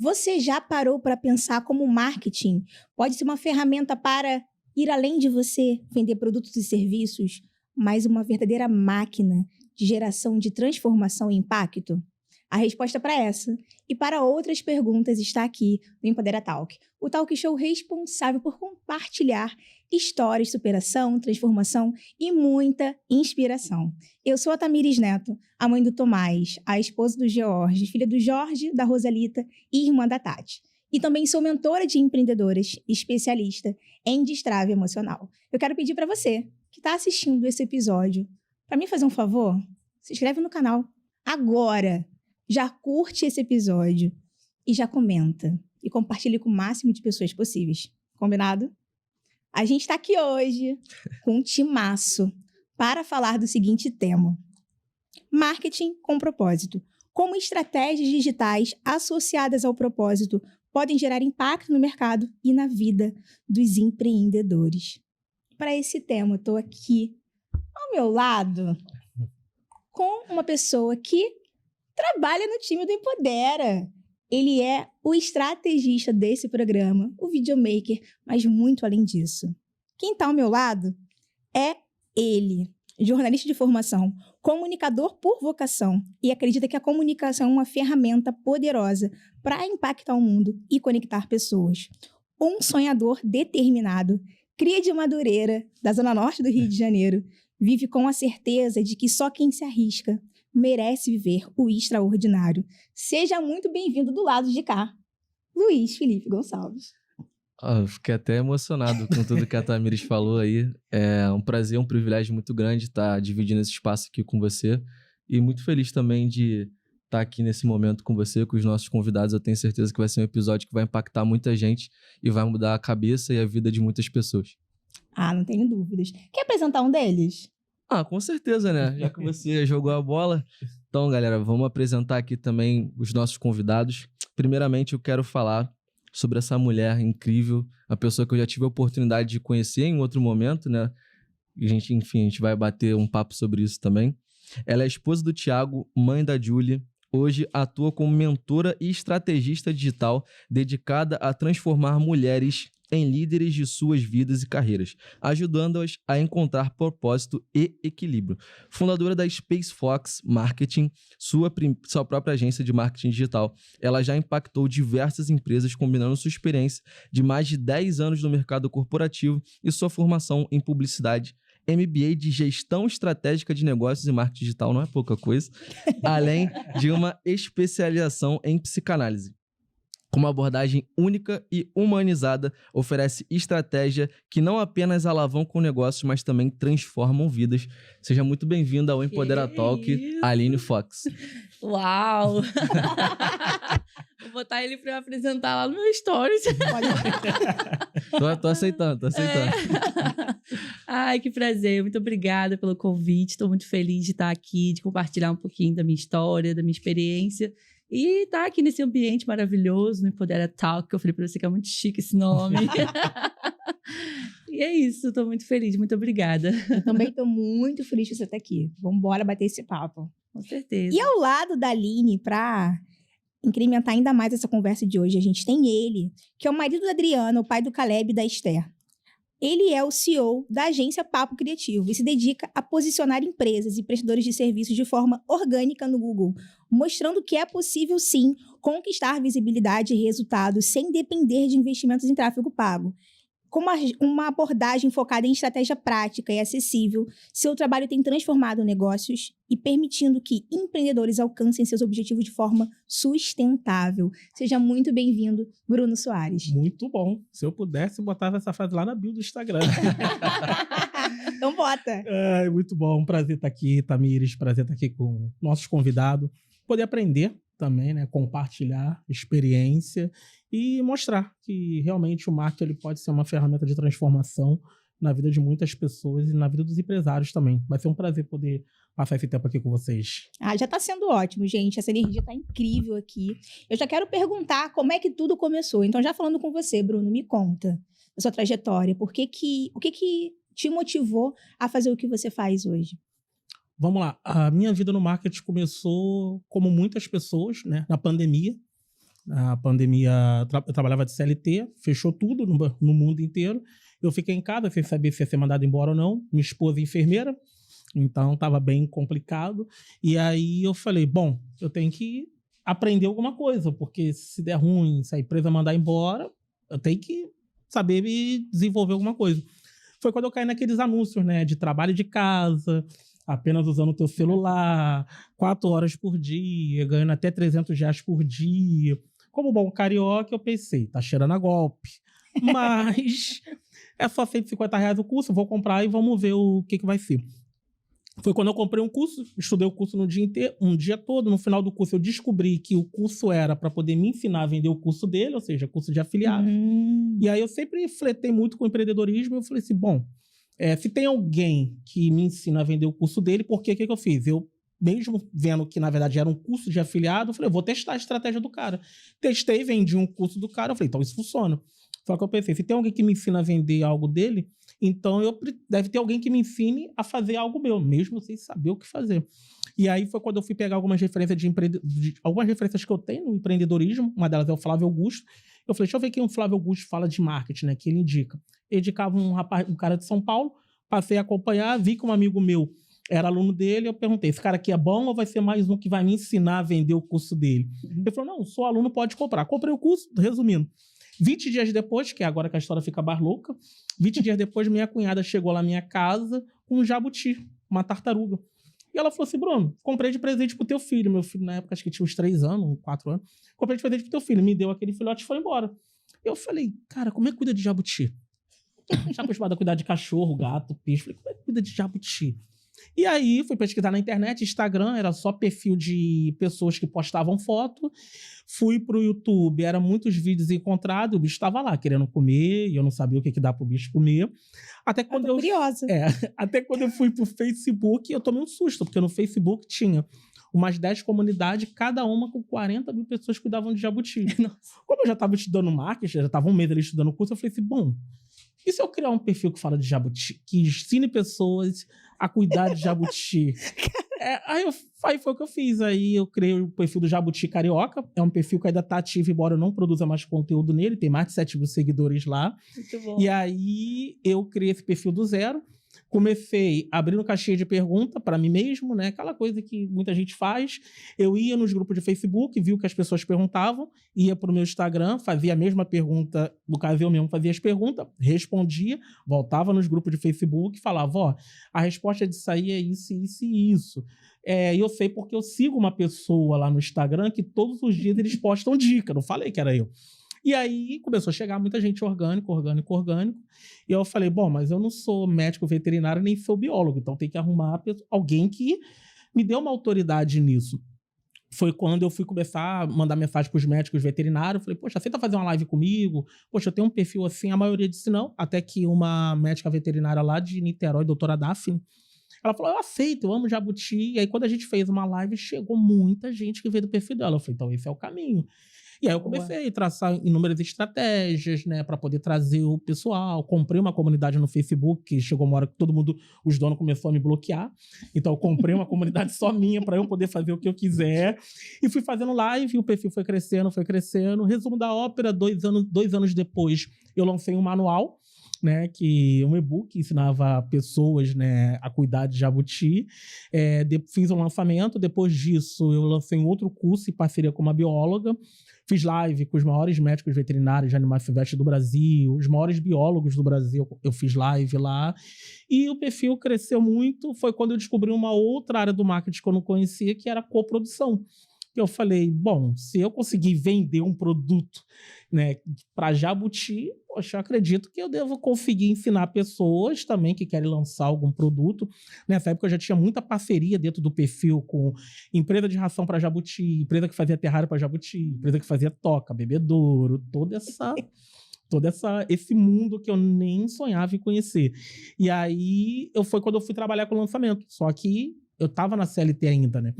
Você já parou para pensar como o marketing pode ser uma ferramenta para ir além de você vender produtos e serviços, mas uma verdadeira máquina de geração de transformação e impacto? A resposta para essa e para outras perguntas está aqui no Empodera Talk, o talk show responsável por compartilhar histórias de superação, transformação e muita inspiração. Eu sou a Tamires Neto, a mãe do Tomás, a esposa do George, filha do Jorge, da Rosalita e irmã da Tati. E também sou mentora de empreendedoras, especialista em destrave emocional. Eu quero pedir para você que está assistindo esse episódio, para mim fazer um favor, se inscreve no canal agora. Já curte esse episódio e já comenta. E compartilhe com o máximo de pessoas possíveis. Combinado? A gente está aqui hoje com um timaço para falar do seguinte tema: marketing com propósito. Como estratégias digitais associadas ao propósito podem gerar impacto no mercado e na vida dos empreendedores. Para esse tema, eu estou aqui ao meu lado com uma pessoa que trabalha no time do Empodera. Ele é o estrategista desse programa, o videomaker, mas muito além disso. Quem está ao meu lado é ele, jornalista de formação, comunicador por vocação e acredita que a comunicação é uma ferramenta poderosa para impactar o mundo e conectar pessoas. Um sonhador determinado, cria de Madureira, da Zona Norte do Rio de Janeiro, vive com a certeza de que só quem se arrisca merece viver o extraordinário. Seja muito bem-vindo do lado de cá, Luiz Felipe Gonçalves. Eu fiquei até emocionado com tudo que a Tamires falou aí. É um prazer, um privilégio muito grande estar dividindo esse espaço aqui com você. E muito feliz também de estar aqui nesse momento com você, com os nossos convidados. Eu tenho certeza que vai ser um episódio que vai impactar muita gente e vai mudar a cabeça e a vida de muitas pessoas. Não tenho dúvidas. Quer apresentar um deles? Com certeza, né? Já que você jogou a bola. Então, galera, vamos apresentar aqui também os nossos convidados. Primeiramente, eu quero falar sobre essa mulher incrível, a pessoa que eu já tive a oportunidade de conhecer em outro momento, né? E a gente vai bater um papo sobre isso também. Ela é a esposa do Thiago, mãe da Julie. Hoje atua como mentora e estrategista digital dedicada a transformar mulheres em líderes de suas vidas e carreiras, ajudando-as a encontrar propósito e equilíbrio. Fundadora da Space Fox Marketing, sua própria agência de marketing digital, ela já impactou diversas empresas combinando sua experiência de mais de 10 anos no mercado corporativo e sua formação em publicidade, MBA de Gestão Estratégica de Negócios e Marketing Digital, não é pouca coisa, além de uma especialização em psicanálise. Com uma abordagem única e humanizada, oferece estratégia que não apenas alavancam negócios, mas também transformam vidas. Seja muito bem-vinda ao Empodera Talk, Aline Fox. Uau! Vou botar ele para apresentar lá no meu Stories. Tô aceitando. Ai, que prazer. Muito obrigada pelo convite. Estou muito feliz de estar aqui, de compartilhar um pouquinho da minha história, da minha experiência. E estar aqui nesse ambiente maravilhoso, no Empodera Talk, que eu falei para você que é muito chique esse nome. E é isso, estou muito feliz. Muito obrigada. Eu também estou muito feliz de você estar aqui. Vamos embora bater esse papo. Com certeza. E ao lado da Aline, para incrementar ainda mais essa conversa de hoje, a gente tem ele, que é o marido da Adriana, o pai do Caleb e da Esther. Ele é o CEO da agência Papo Criativo e se dedica a posicionar empresas e prestadores de serviços de forma orgânica no Google, mostrando que é possível, sim, conquistar visibilidade e resultados sem depender de investimentos em tráfego pago. Com uma abordagem focada em estratégia prática e acessível, seu trabalho tem transformado negócios e permitindo que empreendedores alcancem seus objetivos de forma sustentável. Seja muito bem-vindo, Bruno Soares. Muito bom. Se eu pudesse, eu botava essa frase lá na bio do Instagram. Então bota. É muito bom. Um prazer estar aqui, Tamires. Prazer estar aqui com nossos convidados. Poder aprender também, né? Compartilhar experiência e mostrar que realmente o marketing ele pode ser uma ferramenta de transformação na vida de muitas pessoas e na vida dos empresários também. Vai ser um prazer poder passar esse tempo aqui com vocês. Já está sendo ótimo, gente. Essa energia está incrível aqui. Eu já quero perguntar como é que tudo começou. Então, já falando com você, Bruno, me conta da sua trajetória. O que que te motivou a fazer o que você faz hoje? Vamos lá. A minha vida no marketing começou, como muitas pessoas, né, na pandemia. A pandemia, eu trabalhava de CLT, fechou tudo no mundo inteiro. Eu fiquei em casa sem saber se ia ser mandado embora ou não. Minha esposa é enfermeira, então estava bem complicado. E aí eu falei, bom, eu tenho que aprender alguma coisa, porque se der ruim, se a empresa mandar embora, eu tenho que saber me desenvolver alguma coisa. Foi quando eu caí naqueles anúncios, né, de trabalho de casa, apenas usando o teu celular, 4 horas por dia, ganhando até R$300 por dia. Como bom carioca, eu pensei, tá cheirando a golpe. Mas é só R$150 o curso, vou comprar e vamos ver o que vai ser. Foi quando eu comprei um curso, estudei o curso no dia inteiro, um dia todo. No final do curso, eu descobri que o curso era para poder me ensinar a vender o curso dele, ou seja, curso de afiliado. E aí eu sempre flertei muito com o empreendedorismo. Eu falei assim, bom, se tem alguém que me ensina a vender o curso dele, por que eu fiz? Eu, mesmo vendo que, na verdade, era um curso de afiliado, eu falei, eu vou testar a estratégia do cara. Testei, vendi um curso do cara, eu falei, então isso funciona. Só que eu pensei, se tem alguém que me ensina a vender algo dele, então deve ter alguém que me ensine a fazer algo meu, mesmo sem saber o que fazer. E aí foi quando eu fui pegar algumas referências algumas referências que eu tenho no empreendedorismo, uma delas é o Flávio Augusto. Eu falei, deixa eu ver quem o Flávio Augusto fala de marketing, né, que ele indica. Ele indicava um cara de São Paulo, passei a acompanhar, vi que um amigo meu era aluno dele, eu perguntei, esse cara aqui é bom ou vai ser mais um que vai me ensinar a vender o curso dele? Ele falou, não, sou aluno, pode comprar. Comprei o curso, resumindo. 20 dias depois, que é agora que a história fica mais louca, 20 dias depois, minha cunhada chegou lá na minha casa com um jabuti, uma tartaruga. E ela falou assim, Bruno, comprei de presente pro teu filho. Meu filho, na época, acho que tinha uns 3 anos, 4 anos. Comprei de presente pro teu filho. Me deu aquele filhote e foi embora. Eu falei, cara, como é que cuida de jabuti? Já acostumado a cuidar de cachorro, gato, peixe. Falei, como é que cuida de jabuti? E aí, fui pesquisar na internet, Instagram, era só perfil de pessoas que postavam foto. Fui pro YouTube, eram muitos vídeos encontrados, o bicho estava lá querendo comer, e eu não sabia o que dá pro bicho comer. Até quando eu curiosa. Até quando eu fui pro Facebook, eu tomei um susto, porque no Facebook tinha umas 10 comunidades, cada uma com 40 mil pessoas que cuidavam de jabuti. Nossa. Como eu já estava estudando marketing, já estava um mês ali estudando o curso, eu falei assim, bom, e se eu criar um perfil que fala de jabuti, que ensine pessoas a cuidar de jabuti? Aí foi o que eu fiz. Aí eu criei o perfil do Jabuti Carioca. É um perfil que ainda tá ativo, embora eu não produza mais conteúdo nele. Tem mais de 7 mil seguidores lá. Muito bom. E aí eu criei esse perfil do zero. Comecei abrindo caixinha de pergunta para mim mesmo, né? Aquela coisa que muita gente faz. Eu ia nos grupos de Facebook, vi o que as pessoas perguntavam, ia pro meu Instagram, fazia a mesma pergunta, no caso eu mesmo fazia as perguntas, respondia, voltava nos grupos de Facebook e falava, ó, a resposta disso aí é isso, isso e isso. E eu sei porque eu sigo uma pessoa lá no Instagram que todos os dias eles postam dica, não falei que era eu. E aí começou a chegar muita gente orgânico. E eu falei, bom, mas eu não sou médico veterinário nem sou biólogo, então tem que arrumar alguém que me dê uma autoridade nisso. Foi quando eu fui começar a mandar mensagem para os médicos veterinários. Falei, poxa, aceita fazer uma live comigo? Poxa, eu tenho um perfil assim, a maioria disse não. Até que uma médica veterinária lá de Niterói, doutora Daphne, ela falou, eu aceito, eu amo jabuti. E aí quando a gente fez uma live, chegou muita gente que veio do perfil dela. Eu falei, então esse é o caminho. E aí eu comecei a traçar inúmeras estratégias, né, para poder trazer o pessoal. Comprei uma comunidade no Facebook, que chegou uma hora que todo mundo, os donos começaram a me bloquear. Então eu comprei uma comunidade só minha para eu poder fazer o que eu quiser. E fui fazendo live, o perfil foi crescendo. Resumo da ópera, 2 anos depois, eu lancei um manual, né, que um e-book que ensinava pessoas, né, a cuidar de jabuti. Fiz um lançamento, depois disso eu lancei um outro curso em parceria com uma bióloga. Fiz live com os maiores médicos veterinários de animais silvestres do Brasil, os maiores biólogos do Brasil, eu fiz live lá. E o perfil cresceu muito, foi quando eu descobri uma outra área do marketing que eu não conhecia, que era a coprodução. Eu falei, bom, se eu conseguir vender um produto, né, para jabuti, poxa, eu acredito que eu devo conseguir ensinar pessoas também que querem lançar algum produto. Nessa época eu já tinha muita parceria dentro do perfil com empresa de ração para jabuti, empresa que fazia terrário para jabuti, empresa que fazia toca, bebedouro, esse mundo que eu nem sonhava em conhecer. E aí foi quando eu fui trabalhar com lançamento. Só que eu tava na CLT ainda, né?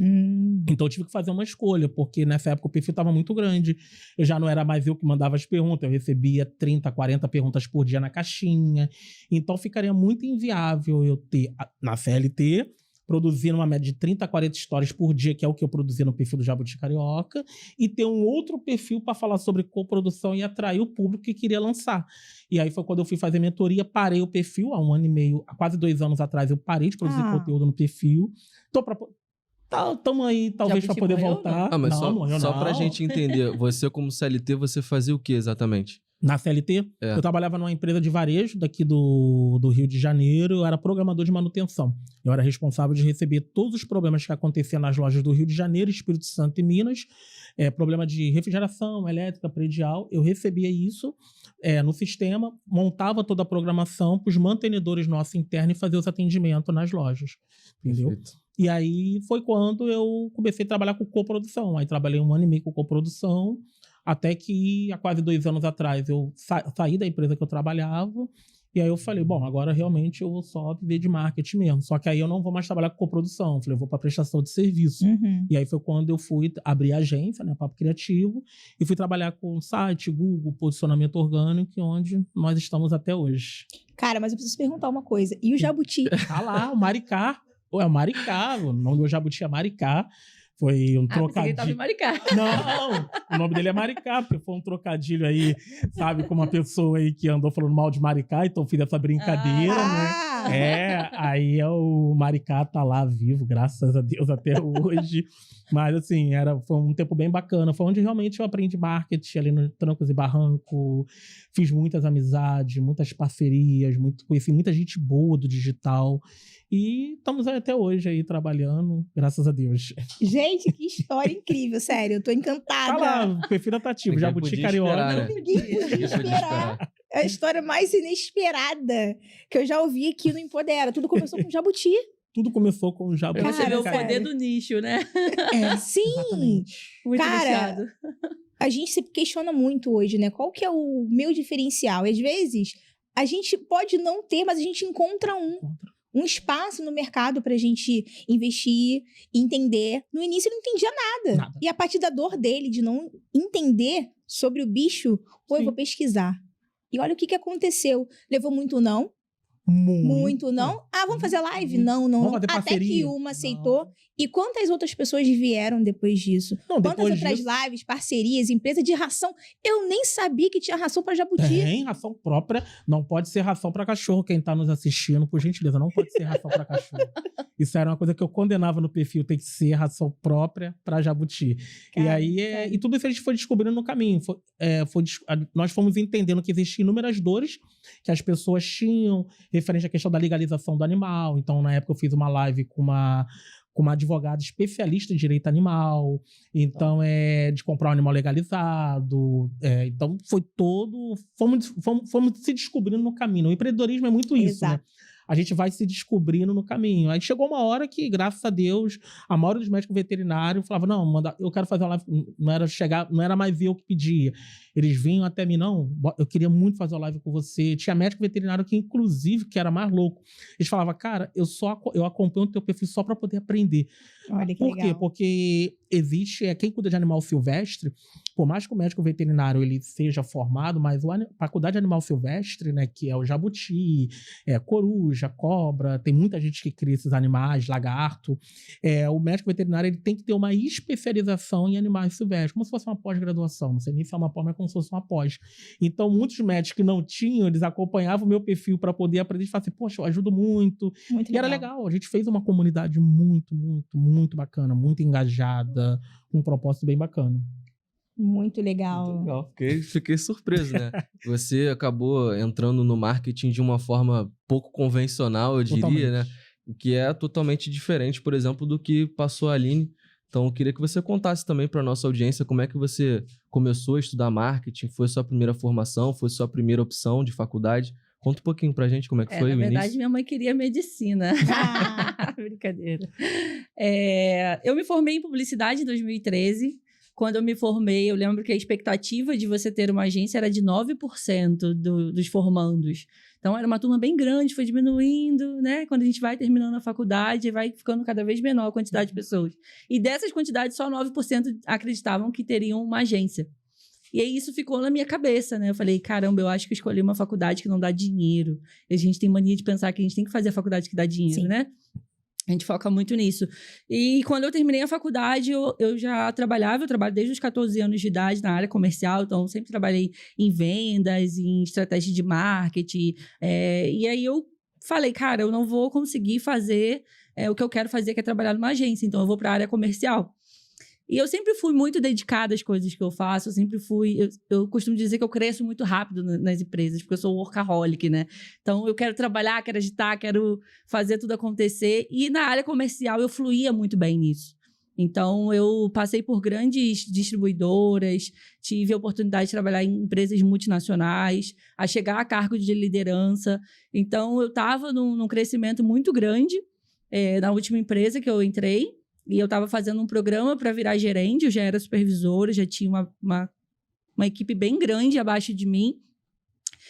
Então eu tive que fazer uma escolha, porque nessa época o perfil tava muito grande. Eu já não era mais eu que mandava as perguntas, eu recebia 30, 40 perguntas por dia na caixinha. Então ficaria muito inviável eu ter, na CLT, produzindo uma média de 30 a 40 histórias por dia, que é o que eu produzia no perfil do Jabuti Carioca, e ter um outro perfil para falar sobre coprodução e atrair o público que queria lançar. E aí foi quando eu fui fazer mentoria, parei o perfil, há 1 ano e meio, há quase 2 anos atrás, eu parei de produzir conteúdo no perfil. Estamos aí, talvez, para poder voltar. Ah, mas não, só pra gente entender, você como CLT, você fazia o que exatamente? Na CLT, eu trabalhava numa empresa de varejo daqui do Rio de Janeiro, eu era programador de manutenção. Eu era responsável de receber todos os problemas que aconteciam nas lojas do Rio de Janeiro, Espírito Santo e Minas, problema de refrigeração, elétrica, predial. Eu recebia isso no sistema, montava toda a programação para os mantenedores nossos internos e fazia os atendimentos nas lojas, entendeu? Perfeito. E aí foi quando eu comecei a trabalhar com coprodução. Aí trabalhei 1 ano e meio com coprodução, até que há quase 2 anos atrás eu saí da empresa que eu trabalhava, e aí eu falei, bom, agora realmente eu vou só viver de marketing mesmo. Só que aí eu não vou mais trabalhar com coprodução, eu falei, eu vou para prestação de serviço. E aí foi quando eu fui abrir a agência, né, Papo Criativo, e fui trabalhar com site, Google, posicionamento orgânico, onde nós estamos até hoje. Cara, mas eu preciso perguntar uma coisa, e o Jabuti? Tá lá, o Maricá. É o Maricá, o nome do Jabuti é Maricá. Foi um trocadilho. Ele tava em Maricá. Não, o nome dele é Maricá, porque foi um trocadilho aí, sabe, com uma pessoa aí que andou falando mal de Maricá, então eu fiz essa brincadeira, né? Aí o Maricá tá lá vivo, graças a Deus, até hoje. Mas, assim, foi um tempo bem bacana. Foi onde realmente eu aprendi marketing ali no Trancos e Barranco. Fiz muitas amizades, muitas parcerias, conheci muita gente boa do digital. E estamos até hoje aí trabalhando, graças a Deus. Gente, que história incrível, sério. Eu tô encantada. Tá lá, perfil atativo, Jabuti Carioca. Ninguém podia esperar. É a história mais inesperada que eu já ouvi aqui no Empodera. Tudo começou com Jabuti. Tudo começou com o Jabuti. Você vê o poder do nicho, né? Sim. Exatamente. Muito Cara, nichado. A gente se questiona muito hoje, né? Qual que é o meu diferencial? E às vezes, a gente pode não ter, mas a gente encontra um espaço no mercado pra gente investir, entender. No início ele não entendia nada. E a partir da dor dele, de não entender sobre o bicho, eu vou pesquisar. E olha o que aconteceu. Levou muito não. Muito não. Vamos fazer live? Não. Até que uma aceitou. E quantas outras pessoas vieram depois disso? Quantas outras lives, parcerias, empresa de ração? Eu nem sabia que tinha ração para jabuti. Tem ração própria. Não pode ser ração para cachorro. Quem tá nos assistindo, por gentileza, não pode ser ração para cachorro. Isso era uma coisa que eu condenava no perfil. Tem que ser ração própria para jabuti. E aí, e tudo isso a gente foi descobrindo no caminho. Nós fomos entendendo que existiam inúmeras dores que as pessoas tinham referente à questão da legalização do animal. Então, na época, eu fiz uma live com uma advogada especialista em direito animal, então de comprar um animal legalizado, então foi todo, fomos se descobrindo no caminho. O empreendedorismo é muito isso, né? A gente vai se descobrindo no caminho. Aí chegou uma hora que, graças a Deus, a maioria dos médicos veterinários falava, não, eu quero fazer uma live, não era mais eu que pedia. Eles vinham até mim, não, eu queria muito fazer uma live com você. Tinha médico veterinário que, inclusive, que era mais louco. Eles falavam, cara, eu acompanho o teu perfil só para poder aprender. Olha que Por legal. quê? Porque existe, quem cuida de animal silvestre, por mais que o médico veterinário ele seja formado, mas para cuidar de animal silvestre, né, que é o jabuti, coruja, cobra, tem muita gente que cria esses animais, lagarto, o médico veterinário ele tem que ter uma especialização em animais silvestres, como se fosse uma pós-graduação, não sei nem se é uma pós, mas como se fosse uma pós. Então, muitos médicos que não tinham, eles acompanhavam o meu perfil para poder aprender e falavam assim, poxa, eu ajudo muito. E era legal, a gente fez uma comunidade muito, muito, muito bacana, muito engajada, com um propósito bem bacana. Muito legal. Muito legal. Fiquei surpreso, né? Você acabou entrando no marketing de uma forma pouco convencional, eu diria, né? O que é totalmente diferente, por exemplo, do que passou a Aline. Então, eu queria que você contasse também para a nossa audiência como é que você começou a estudar marketing, foi sua primeira formação, foi sua primeira opção de faculdade. Conta um pouquinho pra gente como é que foi o início. Na verdade, minha mãe queria medicina. Brincadeira. Eu me formei em publicidade em 2013. Quando eu me formei, eu lembro que a expectativa de você ter uma agência era de 9% dos formandos. Então, era uma turma bem grande, foi diminuindo, né? Quando a gente vai terminando a faculdade, vai ficando cada vez menor a quantidade de pessoas. E dessas quantidades, só 9% acreditavam que teriam uma agência. E aí, isso ficou na minha cabeça, né? Eu falei, caramba, eu acho que eu escolhi uma faculdade que não dá dinheiro. E a gente tem mania de pensar que a gente tem que fazer a faculdade que dá dinheiro, né? A gente foca muito nisso. E quando eu terminei a faculdade, eu já trabalhava, eu trabalho desde os 14 anos de idade na área comercial, então eu sempre trabalhei em vendas, em estratégia de marketing. E aí eu falei, cara, eu não vou conseguir fazer o que eu quero fazer, que é trabalhar numa agência, então eu vou para a área comercial. E eu sempre fui muito dedicada às coisas que eu faço, eu sempre fui... Eu costumo dizer que eu cresço muito rápido nas empresas, porque eu sou workaholic, né? Então, eu quero trabalhar, quero agitar, quero fazer tudo acontecer. E na área comercial, eu fluía muito bem nisso. Então, eu passei por grandes distribuidoras, tive a oportunidade de trabalhar em empresas multinacionais, a chegar a cargo de liderança. Então, eu estava num crescimento muito grande na última empresa que eu entrei. E eu estava fazendo um programa para virar gerente, eu já era supervisora, já tinha uma equipe bem grande abaixo de mim.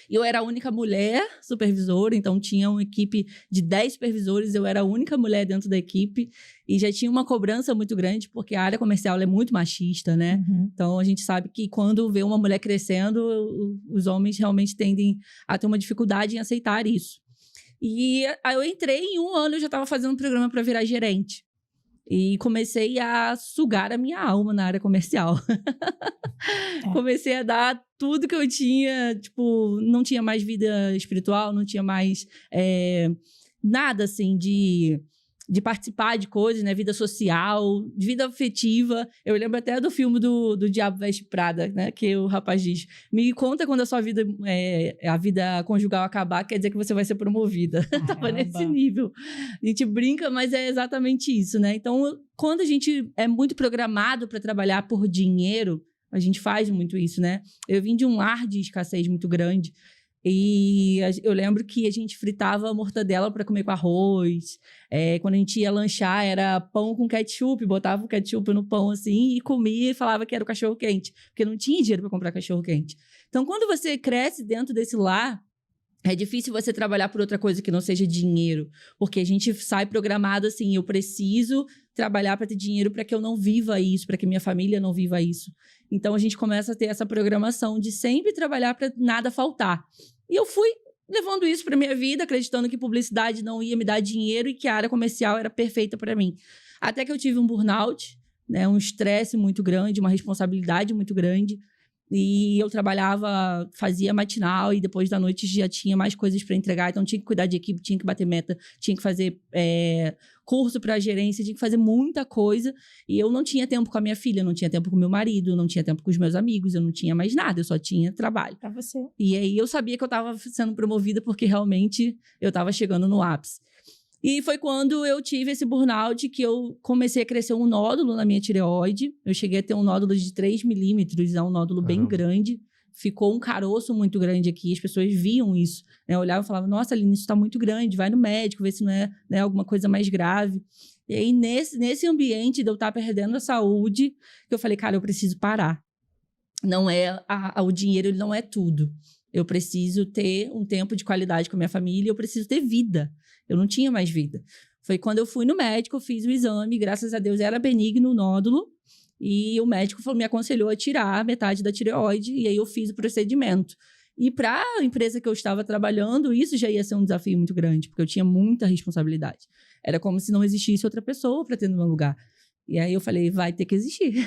E eu era a única mulher supervisora, então tinha uma equipe de 10 supervisores, eu era a única mulher dentro da equipe. E já tinha uma cobrança muito grande, porque a área comercial é muito machista, né? Uhum. Então, a gente sabe que quando vê uma mulher crescendo, os homens realmente tendem a ter uma dificuldade em aceitar isso. E aí eu entrei, em 1 ano eu já estava fazendo um programa para virar gerente. E comecei a sugar a minha alma na área comercial. Comecei a dar tudo que eu tinha, tipo, não tinha mais vida espiritual, não tinha mais nada, assim, de participar de coisas, né? Vida social, de vida afetiva. Eu lembro até do filme do Diabo Veste Prada, né? Que o rapaz diz, me conta quando a sua vida, a vida conjugal acabar, quer dizer que você vai ser promovida. Tava nesse nível. A gente brinca, mas é exatamente isso, né? Então, quando a gente é muito programado para trabalhar por dinheiro, a gente faz muito isso, né? Eu vim de um lar de escassez muito grande. E eu lembro que a gente fritava mortadela para comer com arroz. Quando a gente ia lanchar, era pão com ketchup, botava o ketchup no pão assim e comia e falava que era o cachorro-quente, porque não tinha dinheiro para comprar cachorro-quente. Então, quando você cresce dentro desse lar, é difícil você trabalhar por outra coisa que não seja dinheiro, porque a gente sai programado assim, eu preciso trabalhar para ter dinheiro para que eu não viva isso, para que minha família não viva isso. Então, a gente começa a ter essa programação de sempre trabalhar para nada faltar. E eu fui levando isso para minha vida, acreditando que publicidade não ia me dar dinheiro e que a área comercial era perfeita para mim. Até que eu tive um burnout, né, um estresse muito grande, uma responsabilidade muito grande. E eu trabalhava, fazia matinal e depois da noite já tinha mais coisas para entregar. Então, tinha que cuidar de equipe, tinha que bater meta, tinha que fazer curso para gerência, tinha que fazer muita coisa. E eu não tinha tempo com a minha filha, não tinha tempo com o meu marido, não tinha tempo com os meus amigos, eu não tinha mais nada, eu só tinha trabalho. Pra você. E aí eu sabia que eu estava sendo promovida porque realmente eu estava chegando no ápice. E foi quando eu tive esse burnout que eu comecei a crescer um nódulo na minha tireoide. Eu cheguei a ter um nódulo de 3 milímetros, é um nódulo bem grande. Ficou um caroço muito grande aqui, as pessoas viam isso. Né? Olhavam e falavam, nossa, Aline, isso está muito grande, vai no médico, vê se não é, né, alguma coisa mais grave. E aí, nesse ambiente de eu estar perdendo a saúde, que eu falei, cara, eu preciso parar. Não é o dinheiro, ele não é tudo. Eu preciso ter um tempo de qualidade com a minha família, eu preciso ter vida. Eu não tinha mais vida. Foi quando eu fui no médico, eu fiz o exame, graças a Deus era benigno o nódulo, e o médico me aconselhou a tirar metade da tireoide, e aí eu fiz o procedimento. E para a empresa que eu estava trabalhando, isso já ia ser um desafio muito grande, porque eu tinha muita responsabilidade. Era como se não existisse outra pessoa para ter no meu lugar. E aí eu falei, vai ter que existir.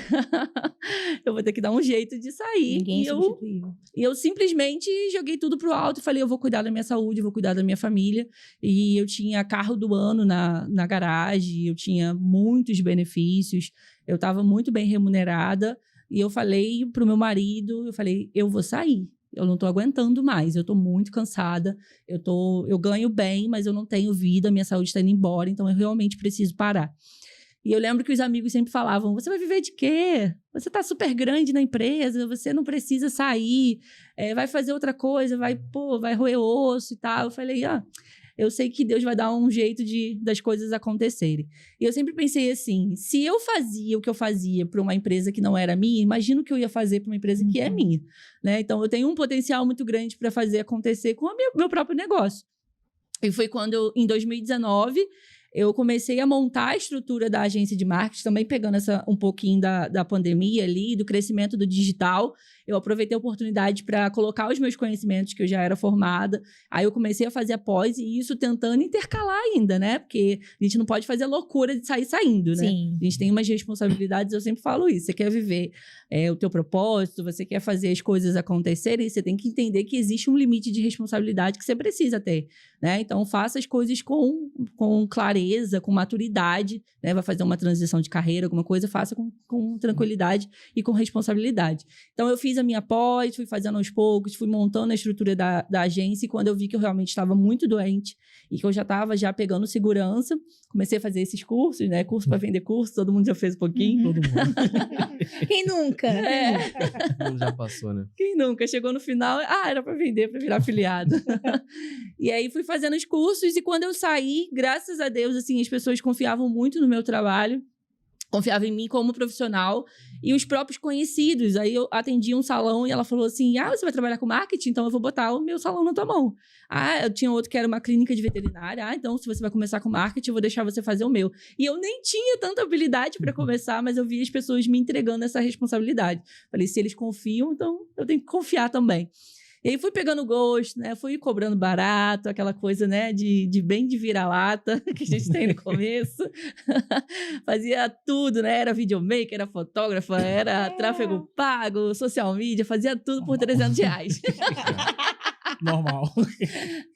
Eu vou ter que dar um jeito de sair. Ninguém é substituível. E eu simplesmente joguei tudo pro alto e falei, eu vou cuidar da minha saúde, eu vou cuidar da minha família. E eu tinha carro do ano na garagem, eu tinha muitos benefícios, eu estava muito bem remunerada. E eu falei pro meu marido, eu vou sair. Eu não tô aguentando mais, eu tô muito cansada, eu ganho bem, mas eu não tenho vida, minha saúde está indo embora, então eu realmente preciso parar. E eu lembro que os amigos sempre falavam, você vai viver de quê? Você tá super grande na empresa, você não precisa sair, vai fazer outra coisa, vai roer osso e tal. Eu falei, eu sei que Deus vai dar um jeito das coisas acontecerem. E eu sempre pensei assim, se eu fazia o que eu fazia para uma empresa que não era minha, imagino o que eu ia fazer para uma empresa que é minha. Né? Então, eu tenho um potencial muito grande para fazer acontecer com o meu próprio negócio. E foi quando, em 2019... eu comecei a montar a estrutura da agência de marketing, também pegando um pouquinho da pandemia ali, do crescimento do digital. Eu aproveitei a oportunidade para colocar os meus conhecimentos, que eu já era formada. Aí eu comecei a fazer a pós, e isso tentando intercalar ainda, né? Porque a gente não pode fazer loucura de sair saindo, né? Sim. A gente tem umas responsabilidades, eu sempre falo isso. Você quer viver o teu propósito, você quer fazer as coisas acontecerem, você tem que entender que existe um limite de responsabilidade que você precisa ter, né? Então, faça as coisas com clareza, com maturidade, né? Vai fazer uma transição de carreira, alguma coisa, faça com tranquilidade e com responsabilidade. Então, eu fiz a minha pós, fui fazendo aos poucos, fui montando a estrutura da agência, e quando eu vi que eu realmente estava muito doente e que eu já estava pegando segurança, comecei a fazer esses cursos, né? Curso para vender curso, todo mundo já fez um pouquinho. Todo mundo. Quem nunca? Todo mundo já passou, né? Quem nunca? Chegou no final, era para vender, para virar afiliado. E aí fui fazendo os cursos, e quando eu saí, graças a Deus, assim, as pessoas confiavam muito no meu trabalho, confiavam em mim como profissional, e os próprios conhecidos. Aí eu atendi um salão e ela falou assim, você vai trabalhar com marketing? Então eu vou botar o meu salão na tua mão. Eu tinha outro que era uma clínica de veterinária. Então se você vai começar com marketing, eu vou deixar você fazer o meu. E eu nem tinha tanta habilidade para começar, mas eu vi as pessoas me entregando essa responsabilidade. Falei, se eles confiam, então eu tenho que confiar também. E aí fui pegando gosto, né? Fui cobrando barato, aquela coisa, né? De bem de vira-lata que a gente tem no começo. Fazia tudo, né? Era videomaker, era fotógrafa, era tráfego pago, social media, fazia tudo por R$300. Normal.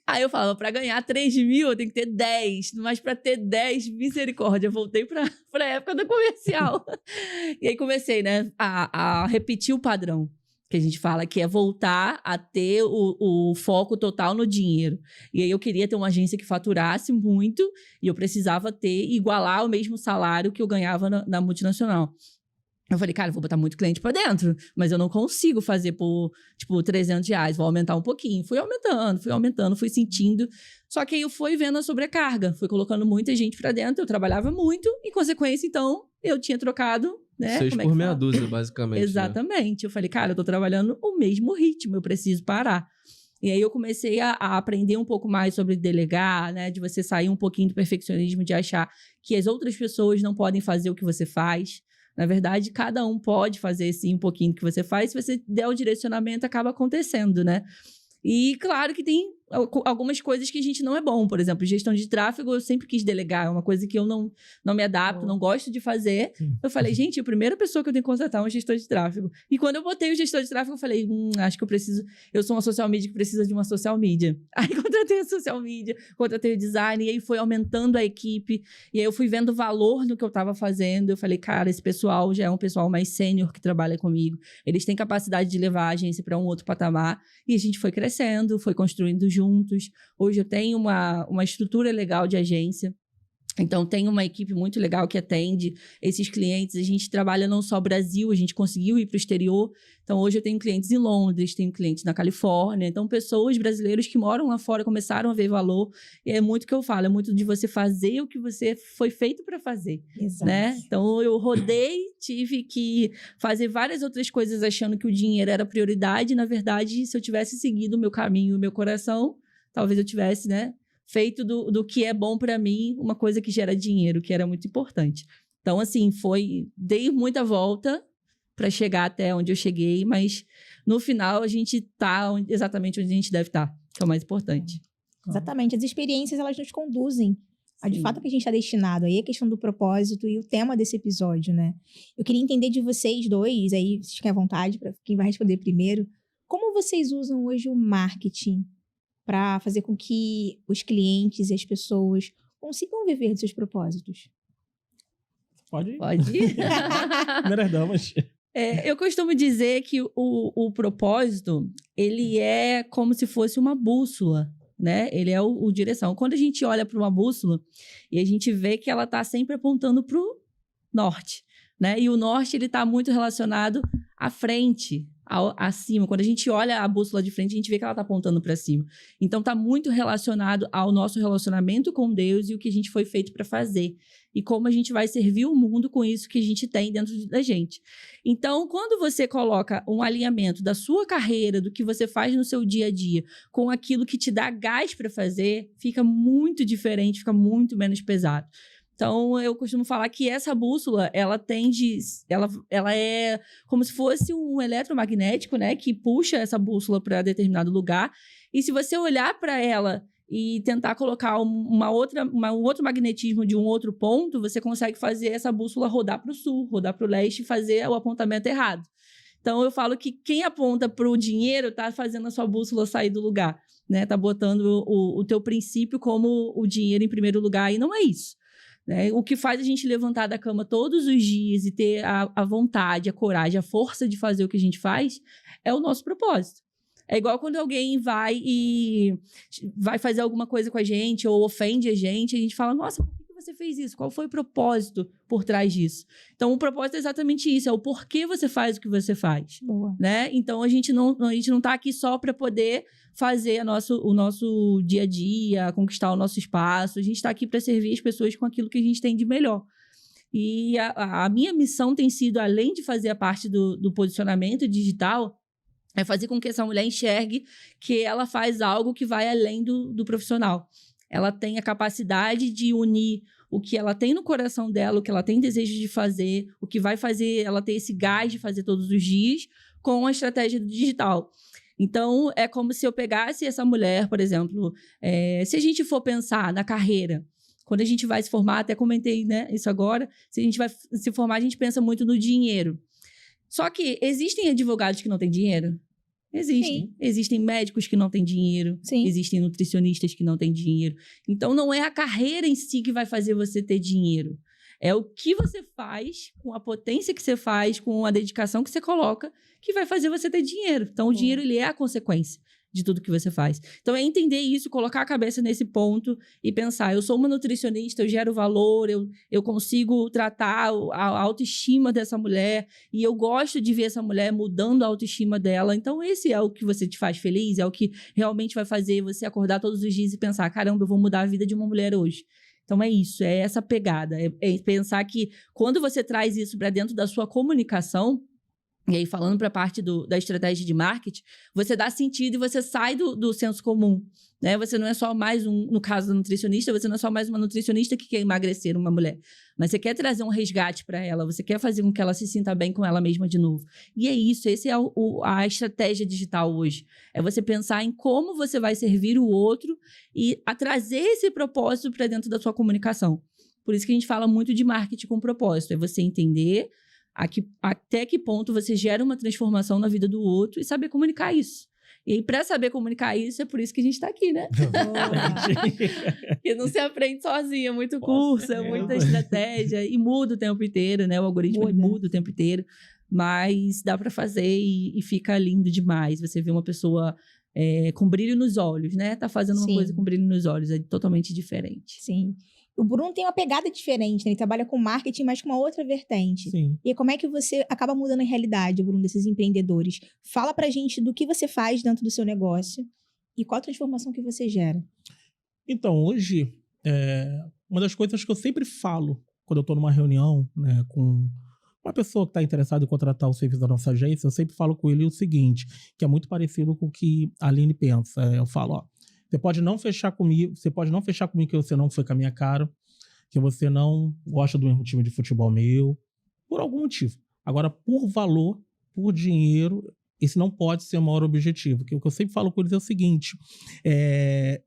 Aí eu falava, para ganhar 3 mil, eu tenho que ter 10. Mas para ter 10, misericórdia, eu voltei para a época do comercial. E aí comecei, né? A repetir o padrão que a gente fala, que é voltar a ter o foco total no dinheiro. E aí eu queria ter uma agência que faturasse muito, e eu precisava igualar o mesmo salário que eu ganhava na multinacional. Eu falei, cara, eu vou botar muito cliente pra dentro, mas eu não consigo fazer por, R$300, vou aumentar um pouquinho. Fui aumentando, fui sentindo. Só que aí eu fui vendo a sobrecarga, fui colocando muita gente pra dentro, eu trabalhava muito, em consequência, então, eu tinha trocado, né? 6 por meia dúzia, basicamente. Exatamente. Né? Eu falei, cara, eu tô trabalhando o mesmo ritmo, eu preciso parar. E aí eu comecei a aprender um pouco mais sobre delegar, né? De você sair um pouquinho do perfeccionismo, de achar que as outras pessoas não podem fazer o que você faz. Na verdade, cada um pode fazer, sim, um pouquinho do que você faz. Se você der o direcionamento, acaba acontecendo, né? E claro que tem algumas coisas que a gente não é bom. Por exemplo, gestão de tráfego, eu sempre quis delegar. É uma coisa que eu não me adapto, não gosto de fazer. Sim. Eu falei, gente, a primeira pessoa que eu tenho que contratar é um gestor de tráfego. E quando eu botei o gestor de tráfego, eu falei, acho que eu sou uma social media que precisa de uma social media. Aí contratei a social media, contratei o design, e aí foi aumentando a equipe. E aí eu fui vendo valor no que eu estava fazendo. Eu falei, cara, esse pessoal já é um pessoal mais sênior que trabalha comigo. Eles têm capacidade de levar a agência para um outro patamar. E a gente foi crescendo, foi construindo juntos. Hoje eu tenho uma estrutura legal de agência. Então, tem uma equipe muito legal que atende esses clientes. A gente trabalha não só Brasil, a gente conseguiu ir para o exterior. Então, hoje eu tenho clientes em Londres, tenho clientes na Califórnia. Então, pessoas brasileiras que moram lá fora começaram a ver valor. E é muito o que eu falo, é muito de você fazer o que você foi feito para fazer. Exato. Né? Então, eu rodei, tive que fazer várias outras coisas achando que o dinheiro era prioridade. Na verdade, se eu tivesse seguido o meu caminho e o meu coração, talvez eu tivesse, né? Feito do que é bom para mim, uma coisa que gera dinheiro, que era muito importante. Então, assim, dei muita volta para chegar até onde eu cheguei, mas no final a gente tá exatamente onde a gente deve estar, que é o mais importante. Exatamente. As experiências, elas nos conduzem a de fato que a gente está destinado. Aí a questão do propósito e o tema desse episódio, né? Eu queria entender de vocês dois, aí vocês fiquem à vontade para quem vai responder primeiro, como vocês usam hoje o marketing para fazer com que os clientes e as pessoas consigam viver dos seus propósitos? Pode ir. Pode ir? Primeiras damas. Eu costumo dizer que o propósito, ele é como se fosse uma bússola, né? Ele é o direção. Quando a gente olha para uma bússola e a gente vê que ela está sempre apontando para o norte, né? E o norte, ele está muito relacionado à frente, acima. Quando a gente olha a bússola de frente, a gente vê que ela está apontando para cima. Então, está muito relacionado ao nosso relacionamento com Deus e o que a gente foi feito para fazer. E como a gente vai servir o mundo com isso que a gente tem dentro da gente. Então, quando você coloca um alinhamento da sua carreira, do que você faz no seu dia a dia, com aquilo que te dá gás para fazer, fica muito diferente, fica muito menos pesado. Então, eu costumo falar que essa bússola, ela é como se fosse um eletromagnético, né? Que puxa essa bússola para determinado lugar. E se você olhar para ela e tentar colocar um outro magnetismo de um outro ponto, você consegue fazer essa bússola rodar para o sul, rodar para o leste e fazer o apontamento errado. Então, eu falo que quem aponta para o dinheiro está fazendo a sua bússola sair do lugar, né? Tá botando o teu princípio como o dinheiro em primeiro lugar, e não é isso. Né? O que faz a gente levantar da cama todos os dias e ter a vontade, a coragem, a força de fazer o que a gente faz é o nosso propósito. É igual quando alguém vai fazer alguma coisa com a gente ou ofende a gente fala, nossa, por que você fez isso? Qual foi o propósito por trás disso? Então, o propósito é exatamente isso, é o porquê você faz o que você faz. Boa. Né? Então, a gente não tá aqui só para poder fazer o nosso dia a dia, conquistar o nosso espaço. A gente está aqui para servir as pessoas com aquilo que a gente tem de melhor. E a minha missão tem sido, além de fazer a parte do posicionamento digital, é fazer com que essa mulher enxergue que ela faz algo que vai além do profissional. Ela tem a capacidade de unir o que ela tem no coração dela, o que ela tem desejo de fazer, o que vai fazer ela ter esse gás de fazer todos os dias com a estratégia do digital. Então, é como se eu pegasse essa mulher, por exemplo, se a gente for pensar na carreira, quando a gente vai se formar, até comentei, né, isso agora, se a gente vai se formar, a gente pensa muito no dinheiro. Só que existem advogados que não têm dinheiro? Existem. Sim. Existem médicos que não têm dinheiro. Sim. Existem nutricionistas que não têm dinheiro. Então, não é a carreira em si que vai fazer você ter dinheiro. É o que você faz, com a potência que você faz, com a dedicação que você coloca, que vai fazer você ter dinheiro. Então, o dinheiro, ele é a consequência de tudo que você faz. Então, é entender isso, colocar a cabeça nesse ponto e pensar, eu sou uma nutricionista, eu gero valor, eu consigo tratar a autoestima dessa mulher e eu gosto de ver essa mulher mudando a autoestima dela. Então, esse é o que você te faz feliz, é o que realmente vai fazer você acordar todos os dias e pensar, caramba, eu vou mudar a vida de uma mulher hoje. Então, é isso, é essa pegada. É pensar que quando você traz isso para dentro da sua comunicação, e aí falando para a parte da estratégia de marketing, você dá sentido e você sai do senso comum. Né? Você não é só mais no caso da nutricionista, você não é só mais uma nutricionista que quer emagrecer uma mulher. Mas você quer trazer um resgate para ela, você quer fazer com que ela se sinta bem com ela mesma de novo. E é isso, essa é a estratégia digital hoje. É você pensar em como você vai servir o outro e a trazer esse propósito para dentro da sua comunicação. Por isso que a gente fala muito de marketing com propósito. É você entender até que ponto você gera uma transformação na vida do outro e saber comunicar isso. E aí, para saber comunicar isso, é por isso que a gente está aqui, né? Porque não se aprende sozinho, é muito curso, é muita estratégia e muda o tempo inteiro, né? O algoritmo muda o tempo inteiro, mas dá para fazer e fica lindo demais. Você vê uma pessoa com brilho nos olhos, né? Tá fazendo uma coisa com brilho nos olhos, é totalmente diferente. Sim. O Bruno tem uma pegada diferente, né? Ele trabalha com marketing, mas com uma outra vertente. Sim. E como é que você acaba mudando a realidade, Bruno, desses empreendedores? Fala pra gente do que você faz dentro do seu negócio e qual a transformação que você gera. Então, hoje, uma das coisas que eu sempre falo quando eu estou numa reunião, né, com uma pessoa que está interessada em contratar o serviço da nossa agência, eu sempre falo com ele o seguinte, que é muito parecido com o que a Aline pensa. Eu falo, ó, você pode não fechar comigo que você não foi com a minha cara, que você não gosta do mesmo time de futebol meu, por algum motivo. Agora, por valor, por dinheiro, esse não pode ser o maior objetivo. Porque o que eu sempre falo com eles é o seguinte,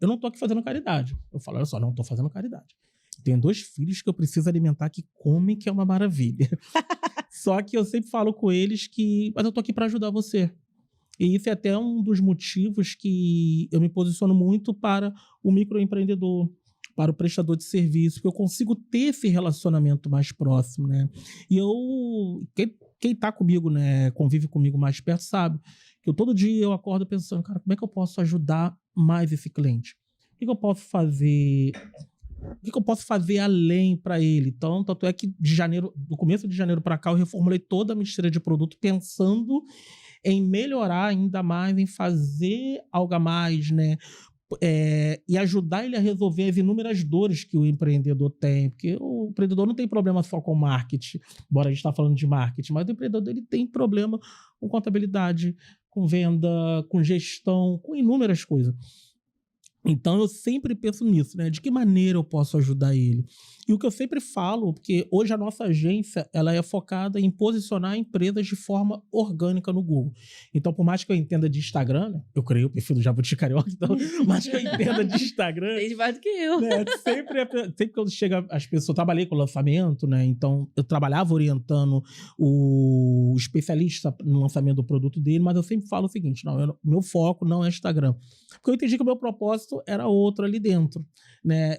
eu não tô aqui fazendo caridade. Eu falo, olha só, não tô fazendo caridade. Tenho 2 filhos que eu preciso alimentar que comem, que é uma maravilha. Só que eu sempre falo com eles mas eu tô aqui para ajudar você. E isso é até um dos motivos que eu me posiciono muito para o microempreendedor, para o prestador de serviço, porque eu consigo ter esse relacionamento mais próximo, né? E quem tá comigo, né, convive comigo mais perto, sabe que todo dia eu acordo pensando, cara, como é que eu posso ajudar mais esse cliente? O que eu posso fazer? O que eu posso fazer além para ele? Então, tanto é que do começo de janeiro para cá, eu reformulei toda a minha esteira de produto pensando em melhorar ainda mais, em fazer algo a mais, né? E ajudar ele a resolver as inúmeras dores que o empreendedor tem, porque o empreendedor não tem problema só com marketing, embora a gente está falando de marketing, mas o empreendedor ele tem problema com contabilidade, com venda, com gestão, com inúmeras coisas. Então, eu sempre penso nisso, né? De que maneira eu posso ajudar ele? E o que eu sempre falo, porque hoje a nossa agência ela é focada em posicionar empresas de forma orgânica no Google. Então, por mais que eu entenda de Instagram, né? Eu criei o perfil do Jabuti Carioca, então, por mais que eu entenda de Instagram... Fez mais do que eu. Né? Sempre quando chega as pessoas... Eu trabalhei com lançamento, né? Então, eu trabalhava orientando o especialista no lançamento do produto dele, mas eu sempre falo o seguinte, meu foco não é Instagram. Porque eu entendi que o meu propósito era outro ali dentro, né?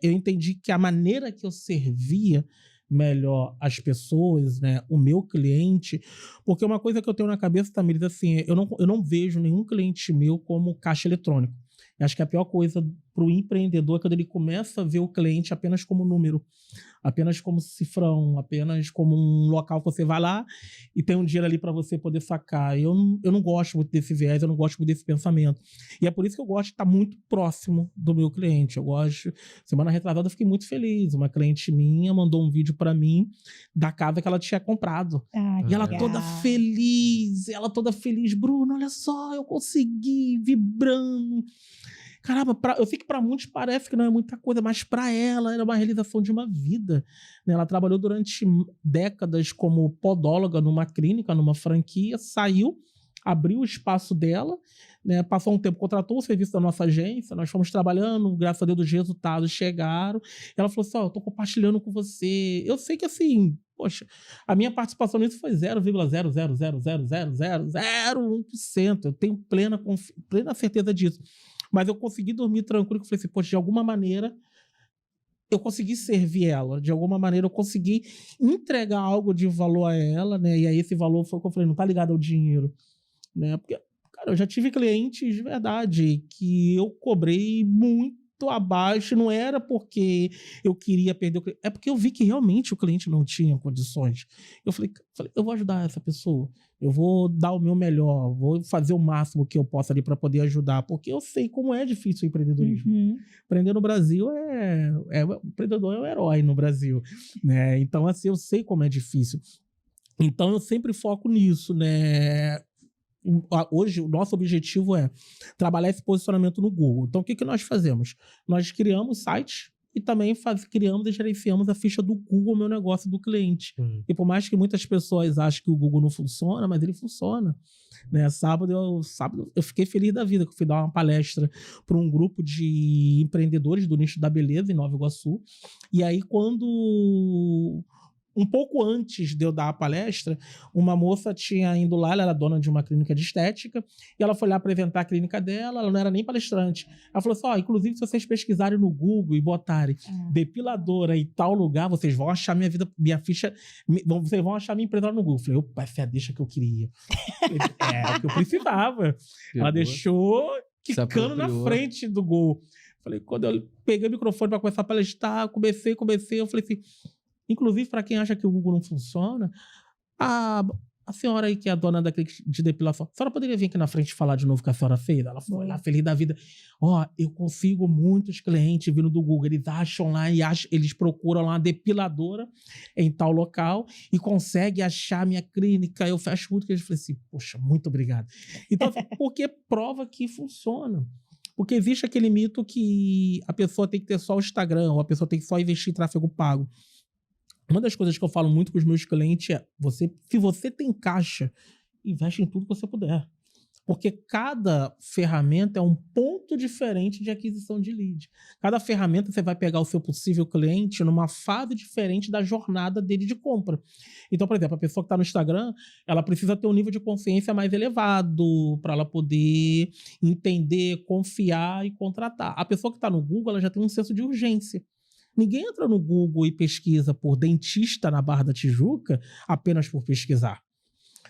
Eu entendi que a maneira que eu servia melhor as pessoas, né, o meu cliente, porque uma coisa que eu tenho na cabeça, Tamires, assim, eu não vejo nenhum cliente meu como caixa eletrônico. Eu acho que a pior coisa para o empreendedor é quando ele começa a ver o cliente apenas como número, apenas como cifrão, apenas como um local que você vai lá e tem um dinheiro ali para você poder sacar. Eu não gosto muito desse viés, eu não gosto muito desse pensamento. E é por isso que eu gosto de estar muito próximo do meu cliente. Eu gosto... Semana retrasada eu fiquei muito feliz. Uma cliente minha mandou um vídeo para mim da casa que ela tinha comprado. E ela toda feliz. Bruno, olha só, eu consegui, vibrando. Caramba, eu sei que para muitos parece que não é muita coisa, mas para ela era uma realização de uma vida, né? Ela trabalhou durante décadas como podóloga numa clínica, numa franquia, saiu, abriu o espaço dela, né? Passou um tempo, contratou o serviço da nossa agência, nós fomos trabalhando, graças a Deus os resultados chegaram. Ela falou assim, eu tô compartilhando com você. Eu sei que assim, poxa, a minha participação nisso foi 0,0000001%. Eu tenho plena certeza disso. Mas eu consegui dormir tranquilo, que eu falei assim, poxa, de alguma maneira eu consegui servir ela, de alguma maneira eu consegui entregar algo de valor a ela, né? E aí esse valor foi o que eu falei, não tá ligado ao dinheiro, né? Porque, cara, eu já tive clientes de verdade que eu cobrei muito abaixo, não era porque eu queria perder o cliente, é porque eu vi que realmente o cliente não tinha condições. Eu falei, eu vou ajudar essa pessoa, eu vou dar o meu melhor, vou fazer o máximo que eu possa ali para poder ajudar, porque eu sei como é difícil o empreendedorismo. Empreender no Brasil o empreendedor é o herói no Brasil, né? Então, assim, eu sei como é difícil. Então, eu sempre foco nisso, né? Hoje, o nosso objetivo é trabalhar esse posicionamento no Google. Então, o que nós fazemos? Nós criamos sites e também criamos e gerenciamos a ficha do Google, Meu Negócio do cliente. E por mais que muitas pessoas achem que o Google não funciona, mas ele funciona. Né? Sábado eu fiquei feliz da vida, que eu fui dar uma palestra para um grupo de empreendedores do nicho da beleza em Nova Iguaçu. E aí, um pouco antes de eu dar a palestra, uma moça tinha ido lá, ela era dona de uma clínica de estética, e ela foi lá apresentar a clínica dela, ela não era nem palestrante. Ela falou assim, inclusive se vocês pesquisarem no Google e botarem depiladora em tal lugar, vocês vão achar minha ficha, vocês vão achar minha empresa lá no Google. Eu falei, opa, essa é a deixa que eu queria. É o que eu precisava. Ela deixou quicando na frente do Google. Falei, quando eu peguei o microfone para começar a palestrar, comecei, eu falei assim, inclusive, para quem acha que o Google não funciona, a senhora aí que é a dona da clínica de depilação, a senhora poderia vir aqui na frente e falar de novo o que a senhora fez? Ela foi lá, feliz da vida. Eu consigo muitos clientes vindo do Google, eles acham lá eles procuram lá uma depiladora em tal local e conseguem achar minha clínica. Eu fecho muito, que eles falam assim, poxa, muito obrigado. Então, porque prova que funciona. Porque existe aquele mito que a pessoa tem que ter só o Instagram, ou a pessoa tem que só investir em tráfego pago. Uma das coisas que eu falo muito com os meus clientes é, se você tem caixa, investe em tudo que você puder. Porque cada ferramenta é um ponto diferente de aquisição de lead. Cada ferramenta você vai pegar o seu possível cliente numa fase diferente da jornada dele de compra. Então, por exemplo, a pessoa que está no Instagram, ela precisa ter um nível de consciência mais elevado para ela poder entender, confiar e contratar. A pessoa que está no Google, ela já tem um senso de urgência. Ninguém entra no Google e pesquisa por dentista na Barra da Tijuca apenas por pesquisar.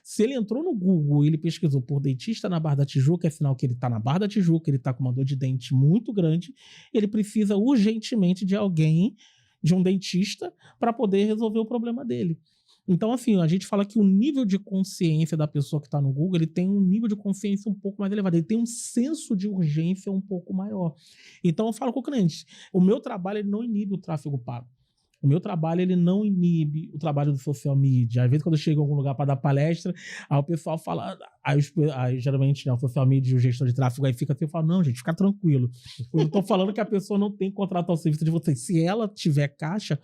Se ele entrou no Google e ele pesquisou por dentista na Barra da Tijuca, é sinal que ele está na Barra da Tijuca, ele está com uma dor de dente muito grande, ele precisa urgentemente de alguém, de um dentista, para poder resolver o problema dele. Então, assim, a gente fala que o nível de consciência da pessoa que está no Google, ele tem um nível de consciência um pouco mais elevado, ele tem um senso de urgência um pouco maior. Então, eu falo com o cliente, o meu trabalho ele não inibe o tráfego pago. O meu trabalho, ele não inibe o trabalho do social media. Às vezes, quando eu chego em algum lugar para dar palestra, aí o pessoal fala... Aí geralmente, né, o social media, o gestor de tráfego, aí fica assim, eu falo, não, gente, fica tranquilo. Eu não tô falando que a pessoa não tem que contratar o serviço de vocês. Se ela tiver caixa,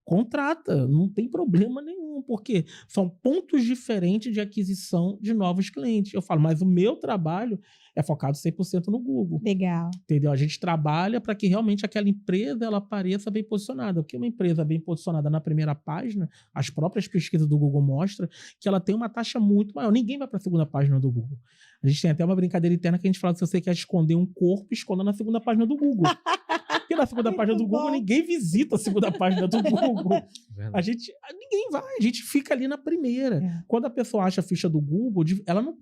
contrata, não tem problema nenhum, porque são pontos diferentes de aquisição de novos clientes. Eu falo, mas o meu trabalho é focado 100% no Google. Legal. Entendeu? A gente trabalha para que realmente aquela empresa ela apareça bem posicionada. Porque uma empresa bem posicionada na primeira página, as próprias pesquisas do Google mostram que ela tem uma taxa muito maior. Ninguém vai para a segunda página do Google. A gente tem até uma brincadeira interna que a gente fala que se você quer esconder um corpo, esconda na segunda página do Google. Porque na segunda página do Google, ninguém visita a segunda página do Google. Ninguém vai, a gente fica ali na primeira. É. Quando a pessoa acha a ficha do Google, ela não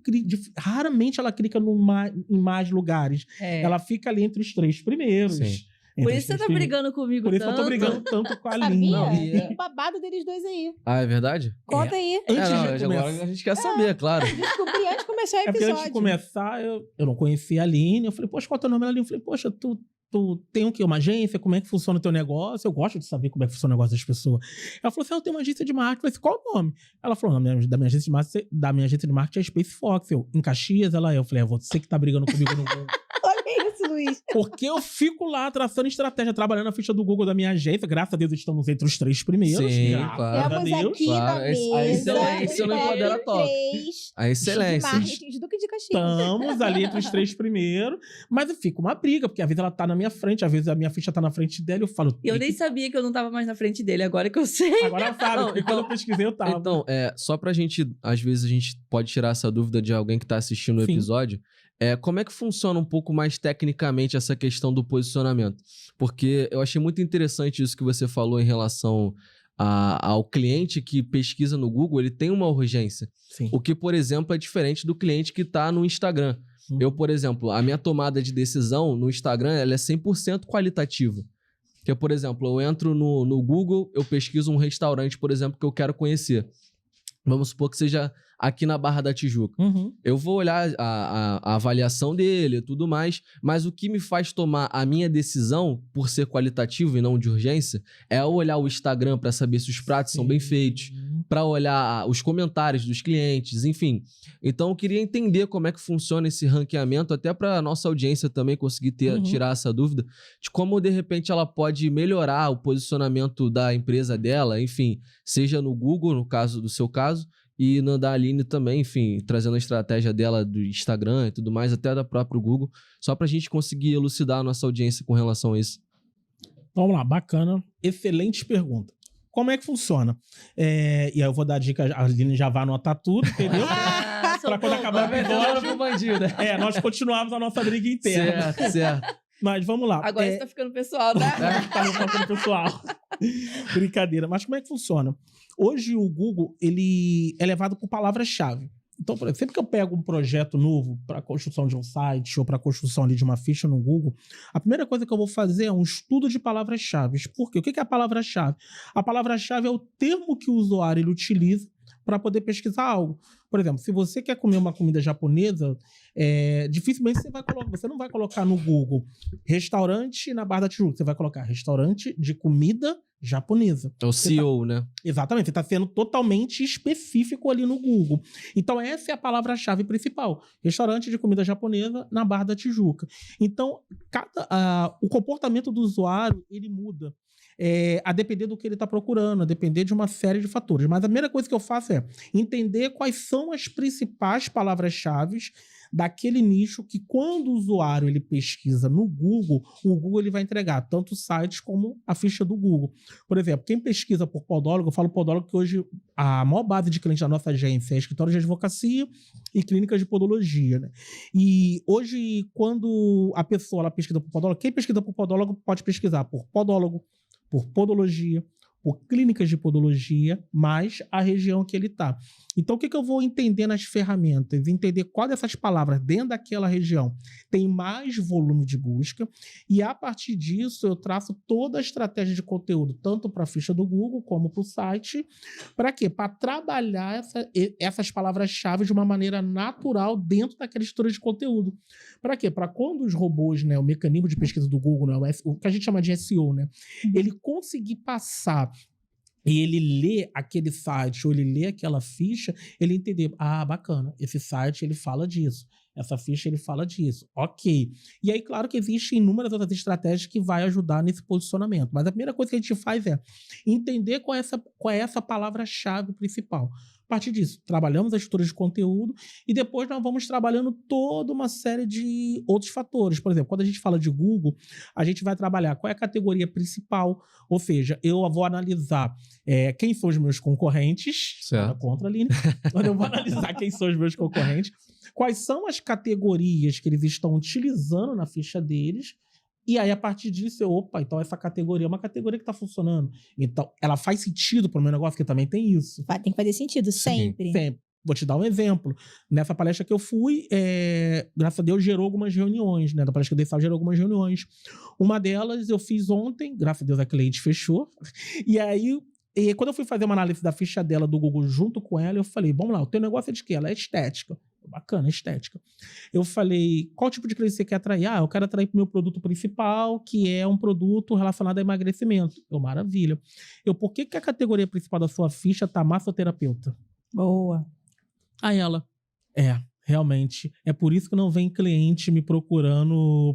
raramente ela clica em mais lugares. É. Ela fica ali entre os 3 primeiros. Sim. Por isso você tá brigando comigo Por isso tanto. eu tô brigando tanto com a Sabia? Lina. Tem um babado deles dois aí. Ah, é verdade? Conta aí. Antes Não, de agora começar, a gente quer saber, claro. Descobri antes de começar o é porque episódio. antes de começar, eu não conhecia a Aline. Eu falei, poxa, qual é o teu nome? Aline? Eu falei, poxa, tu tem o quê? Uma agência? Como é que funciona o teu negócio? Eu gosto de saber como é que funciona o negócio das pessoas. Ela falou assim, eu tenho uma agência de marketing. Eu falei, qual o nome? Ela falou, da minha agência de marketing é Space Fox. Em Caxias, eu falei, é você que tá brigando comigo no Google. Olha isso, Luiz. Porque eu fico lá traçando estratégia, trabalhando na ficha do Google da minha agência. Graças a Deus estamos entre os 3 primeiros. Sim, graças claro. a Temos Deus. aqui Claro, na a mesa excelência no Empodera Talk. A excelência. Marketing de Duque de Caxias. Estamos ali entre os 3 primeiros, mas fica uma briga, porque às vezes ela tá na minha frente, às vezes a minha ficha tá na frente dela, eu falo... Eu nem sabia que eu não tava mais na frente dele, agora que eu sei. Agora ela sabe, porque quando eu pesquisei eu tava. Então, só pra gente, às vezes a gente pode tirar essa dúvida de alguém que tá assistindo o Sim. episódio, como é que funciona um pouco mais tecnicamente essa questão do posicionamento? Porque eu achei muito interessante isso que você falou em relação ao cliente que pesquisa no Google, ele tem uma urgência. Sim. O que, por exemplo, é diferente do cliente que tá no Instagram. Eu, por exemplo, a minha tomada de decisão no Instagram, ela é 100% qualitativa. Porque, por exemplo, eu entro no Google, eu pesquiso um restaurante, por exemplo, que eu quero conhecer. Vamos supor que seja aqui na Barra da Tijuca. Uhum. Eu vou olhar a avaliação dele e tudo mais, mas o que me faz tomar a minha decisão, por ser qualitativo e não de urgência, é olhar o Instagram para saber se os pratos são bem feitos, para olhar os comentários dos clientes, enfim. Então, eu queria entender como é que funciona esse ranqueamento, até para a nossa audiência também conseguir tirar essa dúvida, de como, de repente, ela pode melhorar o posicionamento da empresa dela, enfim, seja no Google, no caso do seu caso, e na da Aline também, enfim, trazendo a estratégia dela do Instagram e tudo mais, até da própria Google, só pra gente conseguir elucidar a nossa audiência com relação a isso. Vamos lá, bacana. Excelente pergunta. Como é que funciona? E aí eu vou dar a dica, a Aline já vai anotar tudo, entendeu? Pra quando acabar o episódio, nós continuamos a nossa briga interna. Certo. Mas vamos lá. Agora você tá ficando pessoal, né? Tá ficando pessoal. Brincadeira. Mas como é que funciona? Hoje o Google, ele é levado por palavras-chave. Então, por exemplo, sempre que eu pego um projeto novo para construção de um site ou para construção ali de uma ficha no Google, a primeira coisa que eu vou fazer é um estudo de palavras-chave. Por quê? O que é a palavra-chave? A palavra-chave é o termo que o usuário ele utiliza para poder pesquisar algo. Por exemplo, se você quer comer uma comida japonesa, dificilmente você não vai colocar no Google restaurante na Barra da Tijuca. Você vai colocar restaurante de comida japonesa. É o CEO, né? Exatamente. Você está sendo totalmente específico ali no Google. Então, essa é a palavra-chave principal. Restaurante de comida japonesa na Barra da Tijuca. Então, o comportamento do usuário, ele muda. A depender do que ele está procurando, a depender de uma série de fatores. Mas a primeira coisa que eu faço é entender quais são as principais palavras-chave daquele nicho que, quando o usuário ele pesquisa no Google, o Google ele vai entregar tanto sites como a ficha do Google. Por exemplo, quem pesquisa por podólogo, eu falo podólogo que hoje a maior base de clientes da nossa agência é escritório de advocacia e clínicas de podologia, né? E hoje, quando a pessoa ela pesquisa por podólogo, quem pesquisa por podólogo pode pesquisar por podólogo, por podologia, por clínicas de podologia, mais a região que ele está. Então, o que eu vou entender nas ferramentas? Entender qual dessas palavras dentro daquela região tem mais volume de busca, e a partir disso eu traço toda a estratégia de conteúdo, tanto para a ficha do Google como para o site. Para quê? Para trabalhar essas palavras-chave de uma maneira natural dentro daquela estrutura de conteúdo. Para quê? Para quando os robôs, né, o mecanismo de pesquisa do Google, né, o que a gente chama de SEO, né, ele conseguir passar e ele lê aquele site ou ele lê aquela ficha, ele entender, bacana, esse site ele fala disso, essa ficha ele fala disso, ok. E aí, claro que existem inúmeras outras estratégias que vai ajudar nesse posicionamento, mas a primeira coisa que a gente faz é entender qual é essa palavra-chave principal. A partir disso, trabalhamos a estrutura de conteúdo e depois nós vamos trabalhando toda uma série de outros fatores. Por exemplo, quando a gente fala de Google, a gente vai trabalhar qual é a categoria principal, ou seja, eu vou analisar quem são os meus concorrentes, certo. Contra a Aline, quando eu vou analisar quem são os meus concorrentes, quais são as categorias que eles estão utilizando na ficha deles. E aí, a partir disso, então essa categoria é uma categoria que está funcionando. Então, ela faz sentido para o meu negócio, que também tem isso. Tem que fazer sentido, sempre. Sempre. Vou te dar um exemplo. Nessa palestra que eu fui, graças a Deus, gerou algumas reuniões, né? Da palestra que eu dei, gerou algumas reuniões. Uma delas eu fiz ontem, graças a Deus a cliente fechou. E aí, quando eu fui fazer uma análise da ficha dela do Google junto com ela, eu falei, vamos lá, o teu negócio é de quê? Ela é estética. Bacana, estética. Eu falei, qual tipo de cliente você quer atrair? Eu quero atrair para o meu produto principal, que é um produto relacionado a emagrecimento. Maravilha. Por que a categoria principal da sua ficha tá massoterapeuta? Boa. Aí ela, realmente, é por isso que não vem cliente me procurando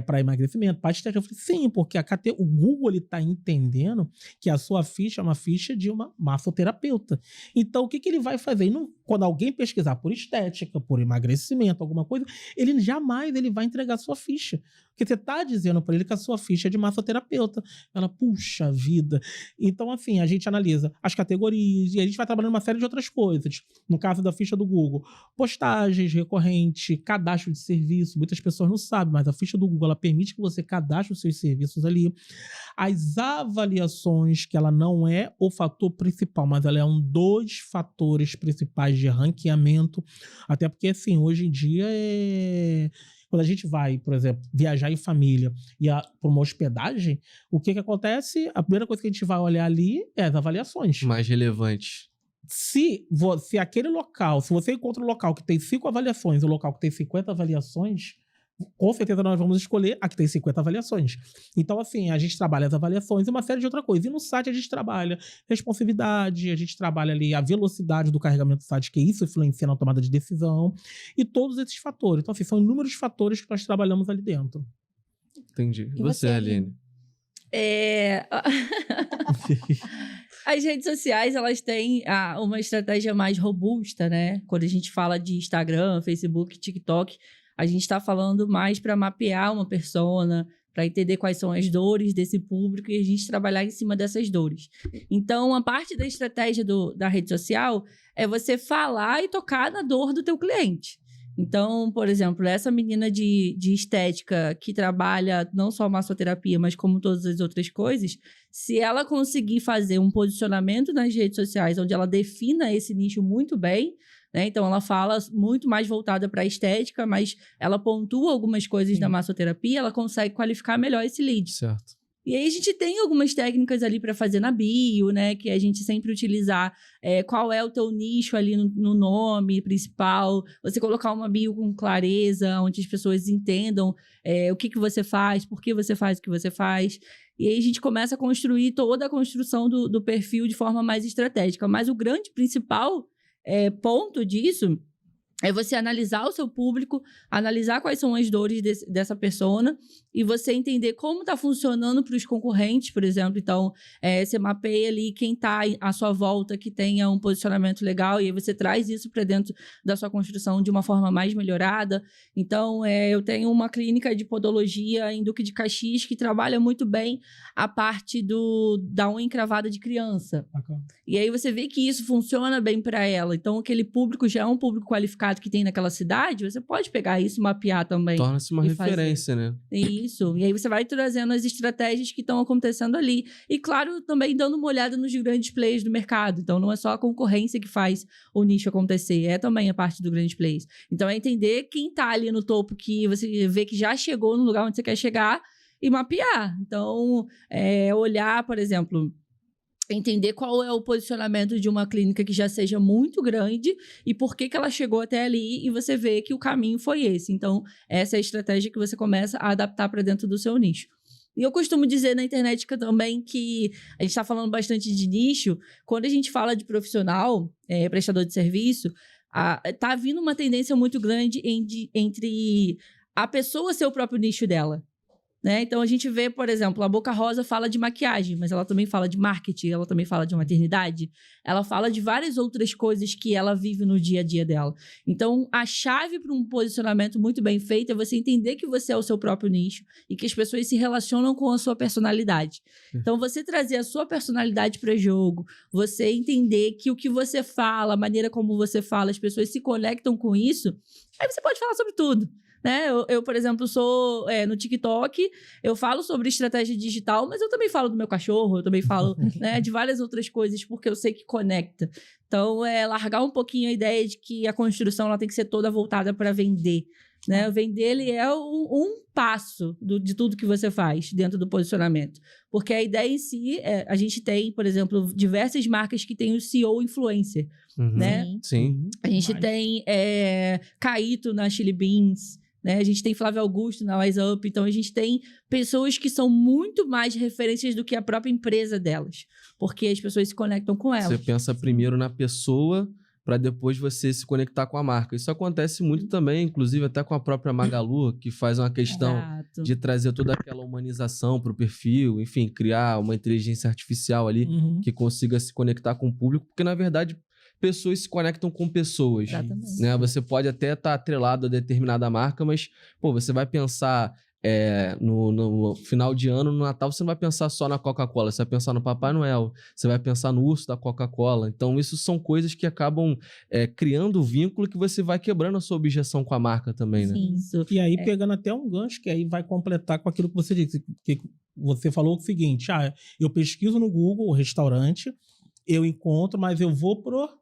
para emagrecimento, para estética. Eu falei, sim, porque o Google está entendendo que a sua ficha é uma ficha de uma massoterapeuta. Então, o que ele vai fazer? Quando alguém pesquisar por estética, por emagrecimento, alguma coisa, ele jamais vai entregar a sua ficha. Porque você está dizendo para ele que a sua ficha é de massoterapeuta. Ela, puxa vida. Então, assim, a gente analisa as categorias e a gente vai trabalhando uma série de outras coisas. No caso da ficha do Google, postagens recorrentes, cadastro de serviço. Muitas pessoas não sabem, mas a ficha do Google ela permite que você cadastre os seus serviços ali. As avaliações, que ela não é o fator principal, mas ela é um dos fatores principais de ranqueamento. Até porque, assim, hoje em dia quando a gente vai, por exemplo, viajar em família e para uma hospedagem, o que acontece? A primeira coisa que a gente vai olhar ali é as avaliações. Mais relevantes. Se aquele local, se você encontra um local que tem 5 avaliações e um local que tem 50 avaliações, com certeza nós vamos escolher a que tem 50 avaliações. Então, assim, a gente trabalha as avaliações e uma série de outras coisas. E no site a gente trabalha responsividade, a gente trabalha ali a velocidade do carregamento do site, que isso influencia na tomada de decisão, e todos esses fatores. Então, assim, são inúmeros fatores que nós trabalhamos ali dentro. Entendi. E você, Aline? As redes sociais, elas têm uma estratégia mais robusta, né? Quando a gente fala de Instagram, Facebook, TikTok, a gente está falando mais para mapear uma persona, para entender quais são as dores desse público e a gente trabalhar em cima dessas dores. Então, a parte da estratégia da rede social é você falar e tocar na dor do teu cliente. Então, por exemplo, essa menina de estética que trabalha não só massoterapia, mas como todas as outras coisas, se ela conseguir fazer um posicionamento nas redes sociais onde ela defina esse nicho muito bem, né? Então, ela fala muito mais voltada para a estética, mas ela pontua algumas coisas da massoterapia, ela consegue qualificar melhor esse lead. Certo. E aí a gente tem algumas técnicas ali para fazer na bio, né? Que a gente sempre utilizar qual é o teu nicho ali no nome principal. Você colocar uma bio com clareza, onde as pessoas entendam o que você faz, por que você faz o que você faz. E aí a gente começa a construir toda a construção do perfil de forma mais estratégica. Mas o grande principal ponto disso é você analisar o seu público, analisar quais são as dores dessa persona e você entender como está funcionando para os concorrentes, por exemplo. Então, você mapeia ali quem está à sua volta, que tenha um posicionamento legal, e aí você traz isso para dentro da sua construção de uma forma mais melhorada. Então, eu tenho uma clínica de podologia em Duque de Caxias que trabalha muito bem a parte da unha encravada de criança. Okay. E aí você vê que isso funciona bem para ela. Então, aquele público já é um público qualificado que tem naquela cidade, você pode pegar isso e mapear também. Torna-se uma referência, né? Isso. E aí você vai trazendo as estratégias que estão acontecendo ali. E, claro, também dando uma olhada nos grandes players do mercado. Então, não é só a concorrência que faz o nicho acontecer, é também a parte do grandes players. Então, é entender quem tá ali no topo, que você vê que já chegou no lugar onde você quer chegar e mapear. Então, olhar, por exemplo, entender qual é o posicionamento de uma clínica que já seja muito grande e por que ela chegou até ali, e você vê que o caminho foi esse. Então, essa é a estratégia que você começa a adaptar para dentro do seu nicho. E eu costumo dizer na internet também que a gente está falando bastante de nicho. Quando a gente fala de profissional, prestador de serviço, tá vindo uma tendência muito grande entre a pessoa ser o próprio nicho dela. Né? Então, a gente vê, por exemplo, a Boca Rosa fala de maquiagem, mas ela também fala de marketing, ela também fala de maternidade, ela fala de várias outras coisas que ela vive no dia a dia dela. Então, a chave para um posicionamento muito bem feito é você entender que você é o seu próprio nicho e que as pessoas se relacionam com a sua personalidade. Então, você trazer a sua personalidade para jogo, você entender que o que você fala, a maneira como você fala, as pessoas se conectam com isso, aí você pode falar sobre tudo. Né? Eu, por exemplo, sou no TikTok, eu falo sobre estratégia digital, mas eu também falo do meu cachorro, eu também falo né, de várias outras coisas, porque eu sei que conecta. Então, largar um pouquinho a ideia de que a construção ela tem que ser toda voltada para vender. Né? O vender ele é um passo de tudo que você faz dentro do posicionamento. Porque a ideia em si, a gente tem, por exemplo, diversas marcas que têm o CEO influencer. Né? Sim. A gente tem Caíto na Chili Beans, né? A gente tem Flávio Augusto na Wise Up. Então, a gente tem pessoas que são muito mais referências do que a própria empresa delas. Porque as pessoas se conectam com elas. Você pensa primeiro na pessoa para depois você se conectar com a marca. Isso acontece muito também, inclusive até com a própria Magalu, que faz uma questão de trazer toda aquela humanização para o perfil, enfim, criar uma inteligência artificial ali que consiga se conectar com o público, porque, na verdade, pessoas se conectam com pessoas. Exatamente. Né? Você pode até estar atrelado a determinada marca, mas você vai pensar no final de ano, no Natal, você não vai pensar só na Coca-Cola, você vai pensar no Papai Noel, você vai pensar no urso da Coca-Cola. Então, isso são coisas que acabam criando um vínculo que você vai quebrando a sua objeção com a marca também, né? Sim, isso. E aí, pegando até um gancho, que aí vai completar com aquilo que você disse, que você falou o seguinte, eu pesquiso no Google o restaurante, eu encontro, mas eu vou pro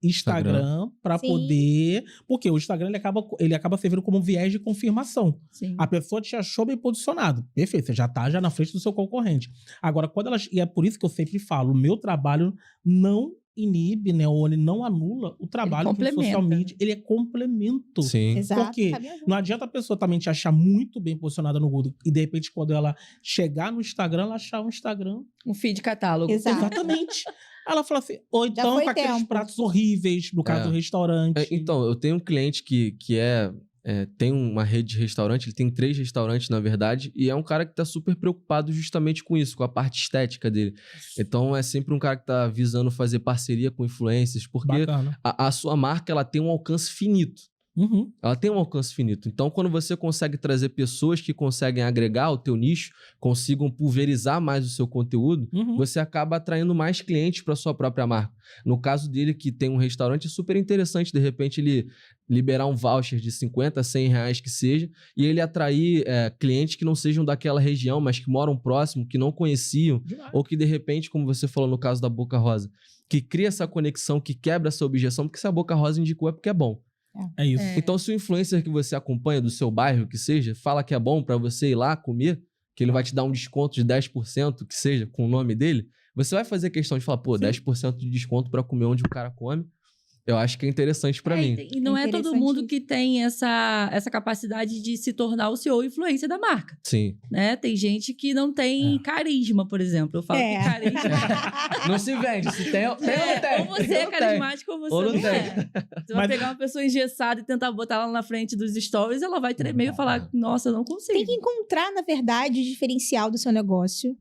Instagram para poder... Porque o Instagram ele acaba servindo como um viés de confirmação. Sim. A pessoa te achou bem posicionado. Perfeito, você já tá na frente do seu concorrente. Agora, quando ela... E é por isso que eu sempre falo, o meu trabalho não inibe, né, ou ele não anula o trabalho do social media. Ele é complemento. Sim. Exato. Porque não adianta a pessoa também te achar muito bem posicionada no Google e, de repente, quando ela chegar no Instagram, ela achar um Instagram... Um feed catálogo. Exato. Exatamente. Ela fala assim, ou então com aqueles pratos horríveis, no caso do restaurante. Então, eu tenho um cliente que tem uma rede de restaurante, ele tem 3 restaurantes, na verdade, e é um cara que tá super preocupado justamente com isso, com a parte estética dele. Então, é sempre um cara que tá visando fazer parceria com influencers, porque a sua marca, ela tem um alcance finito. Ela tem um alcance finito. Então, quando você consegue trazer pessoas que conseguem agregar ao teu nicho, consigam pulverizar mais o seu conteúdo, você acaba atraindo mais clientes para sua própria marca. No caso dele, que tem um restaurante, é super interessante, de repente, ele liberar um voucher de 50, 100 reais que seja, e ele atrair clientes que não sejam daquela região, mas que moram próximo, que não conheciam, ou que, de repente, como você falou no caso da Boca Rosa, que cria essa conexão, que quebra essa objeção, porque se a Boca Rosa indicou é porque é bom. É isso. Então, se o influencer que você acompanha do seu bairro, que seja, fala que é bom pra você ir lá comer, que ele vai te dar um desconto de 10%, que seja, com o nome dele, você vai fazer questão de falar, 10% de desconto pra comer onde o cara come. Eu acho que é interessante pra mim. E não é todo mundo que tem essa capacidade de se tornar o CEO influência da marca. Sim. Né? Tem gente que não tem carisma, por exemplo. Eu falo que carisma... Não se vende. Se tem, ou não tem. Ou você é carismático ou você não é. Você vai pegar uma pessoa engessada e tentar botar ela na frente dos stories, ela vai tremer e falar, nossa, eu não consigo. Tem que encontrar, na verdade, o diferencial do seu negócio,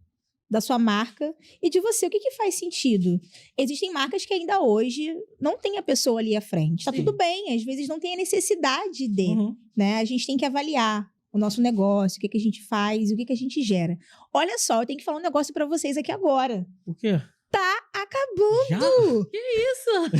da sua marca e de você. O que faz sentido? Existem marcas que ainda hoje não tem a pessoa ali à frente. Tá tudo bem, às vezes não tem a necessidade de, né? A gente tem que avaliar o nosso negócio, o que a gente faz, o que a gente gera. Olha só, eu tenho que falar um negócio pra vocês aqui agora. O quê? Tá acabando! Que isso?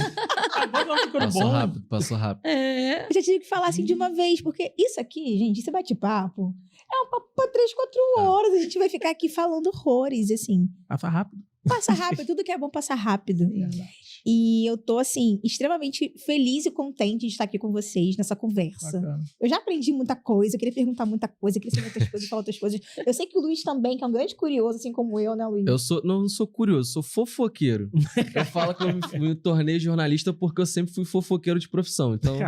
Passou rápido. Eu já tive que falar assim de uma vez, porque isso aqui, gente, esse bate-papo É um papo pra 3, 4 horas. A gente vai ficar aqui falando horrores, assim. Passa rápido. Passa rápido, tudo que é bom passa rápido. Verdade. E eu tô, assim, extremamente feliz e contente de estar aqui com vocês nessa conversa. Bacana. Eu já aprendi muita coisa, eu queria perguntar muita coisa, eu queria saber outras coisas, falar outras coisas. Eu sei que o Luiz também, que é um grande curioso, assim como eu, né, Luiz? Não sou curioso, sou fofoqueiro. Eu falo que eu me tornei jornalista porque eu sempre fui fofoqueiro de profissão. Então,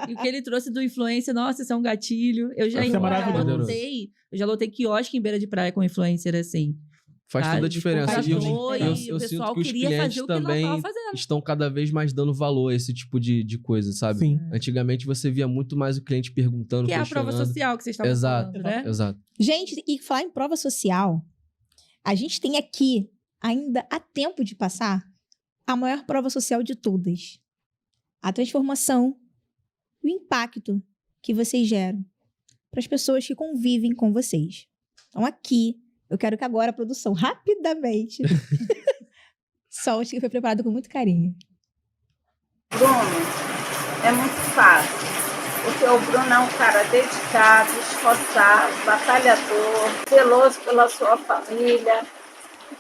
E o que ele trouxe do influencer, nossa, isso é um gatilho. Eu já Isso é maravilhoso. lotei quiosque em beira de praia com influencer, assim. faz toda a diferença. E Contagiou, eu e o sinto pessoal que os queria clientes fazer o que não também tava fazendo. estão cada vez mais dando valor a esse tipo de coisa, sabe? Sim. Antigamente você via muito mais o cliente perguntando, Que é a prova questionando. social que vocês estavam Exato, falando, né? exato. Gente, e falar em prova social, a gente tem aqui, ainda há tempo de passar, a maior prova social de todas. A transformação, o impacto que vocês geram para as pessoas que convivem com vocês. Então aqui, eu quero que agora a produção, rapidamente, solte, que foi preparado com muito carinho. Bruno, é muito fácil, porque o Bruno é um cara dedicado, esforçado, batalhador, zeloso pela sua família.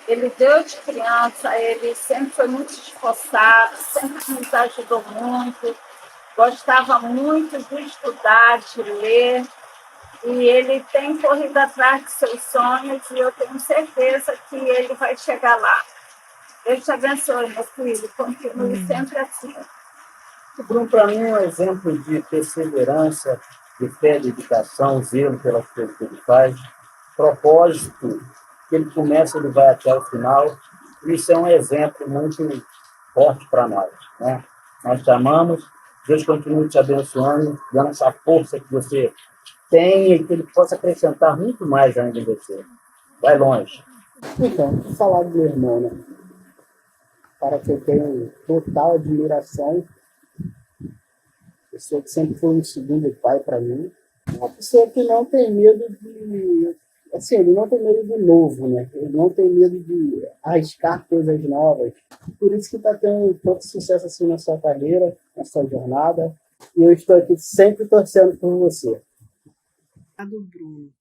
Ele deu de criança, ele sempre foi muito esforçado, sempre nos ajudou muito, gostava muito de estudar, de ler, e ele tem corrido atrás de seus sonhos e eu tenho certeza que ele vai chegar lá. Deus te abençoe, meu filho, continue sempre assim. O Bruno, para mim, é um exemplo de perseverança, de fé, dedicação, zelo pelas coisas que ele faz, propósito, que ele começa, ele vai até o final. Isso é um exemplo muito forte para nós, né? Nós te amamos, Deus continue te abençoando, dando essa força que você tem e que ele possa acrescentar muito mais ainda em você. Vai longe. Então, vou falar do meu irmão, né? Cara que eu tenho total admiração, pessoa que sempre foi um segundo pai para mim, uma pessoa que não tem medo de, assim, ele não tem medo do novo, né? Ele não tem medo de arriscar coisas novas. Por isso que está tendo tanto sucesso assim na sua carreira, na sua jornada. E eu estou aqui sempre torcendo por você. Do Bruno.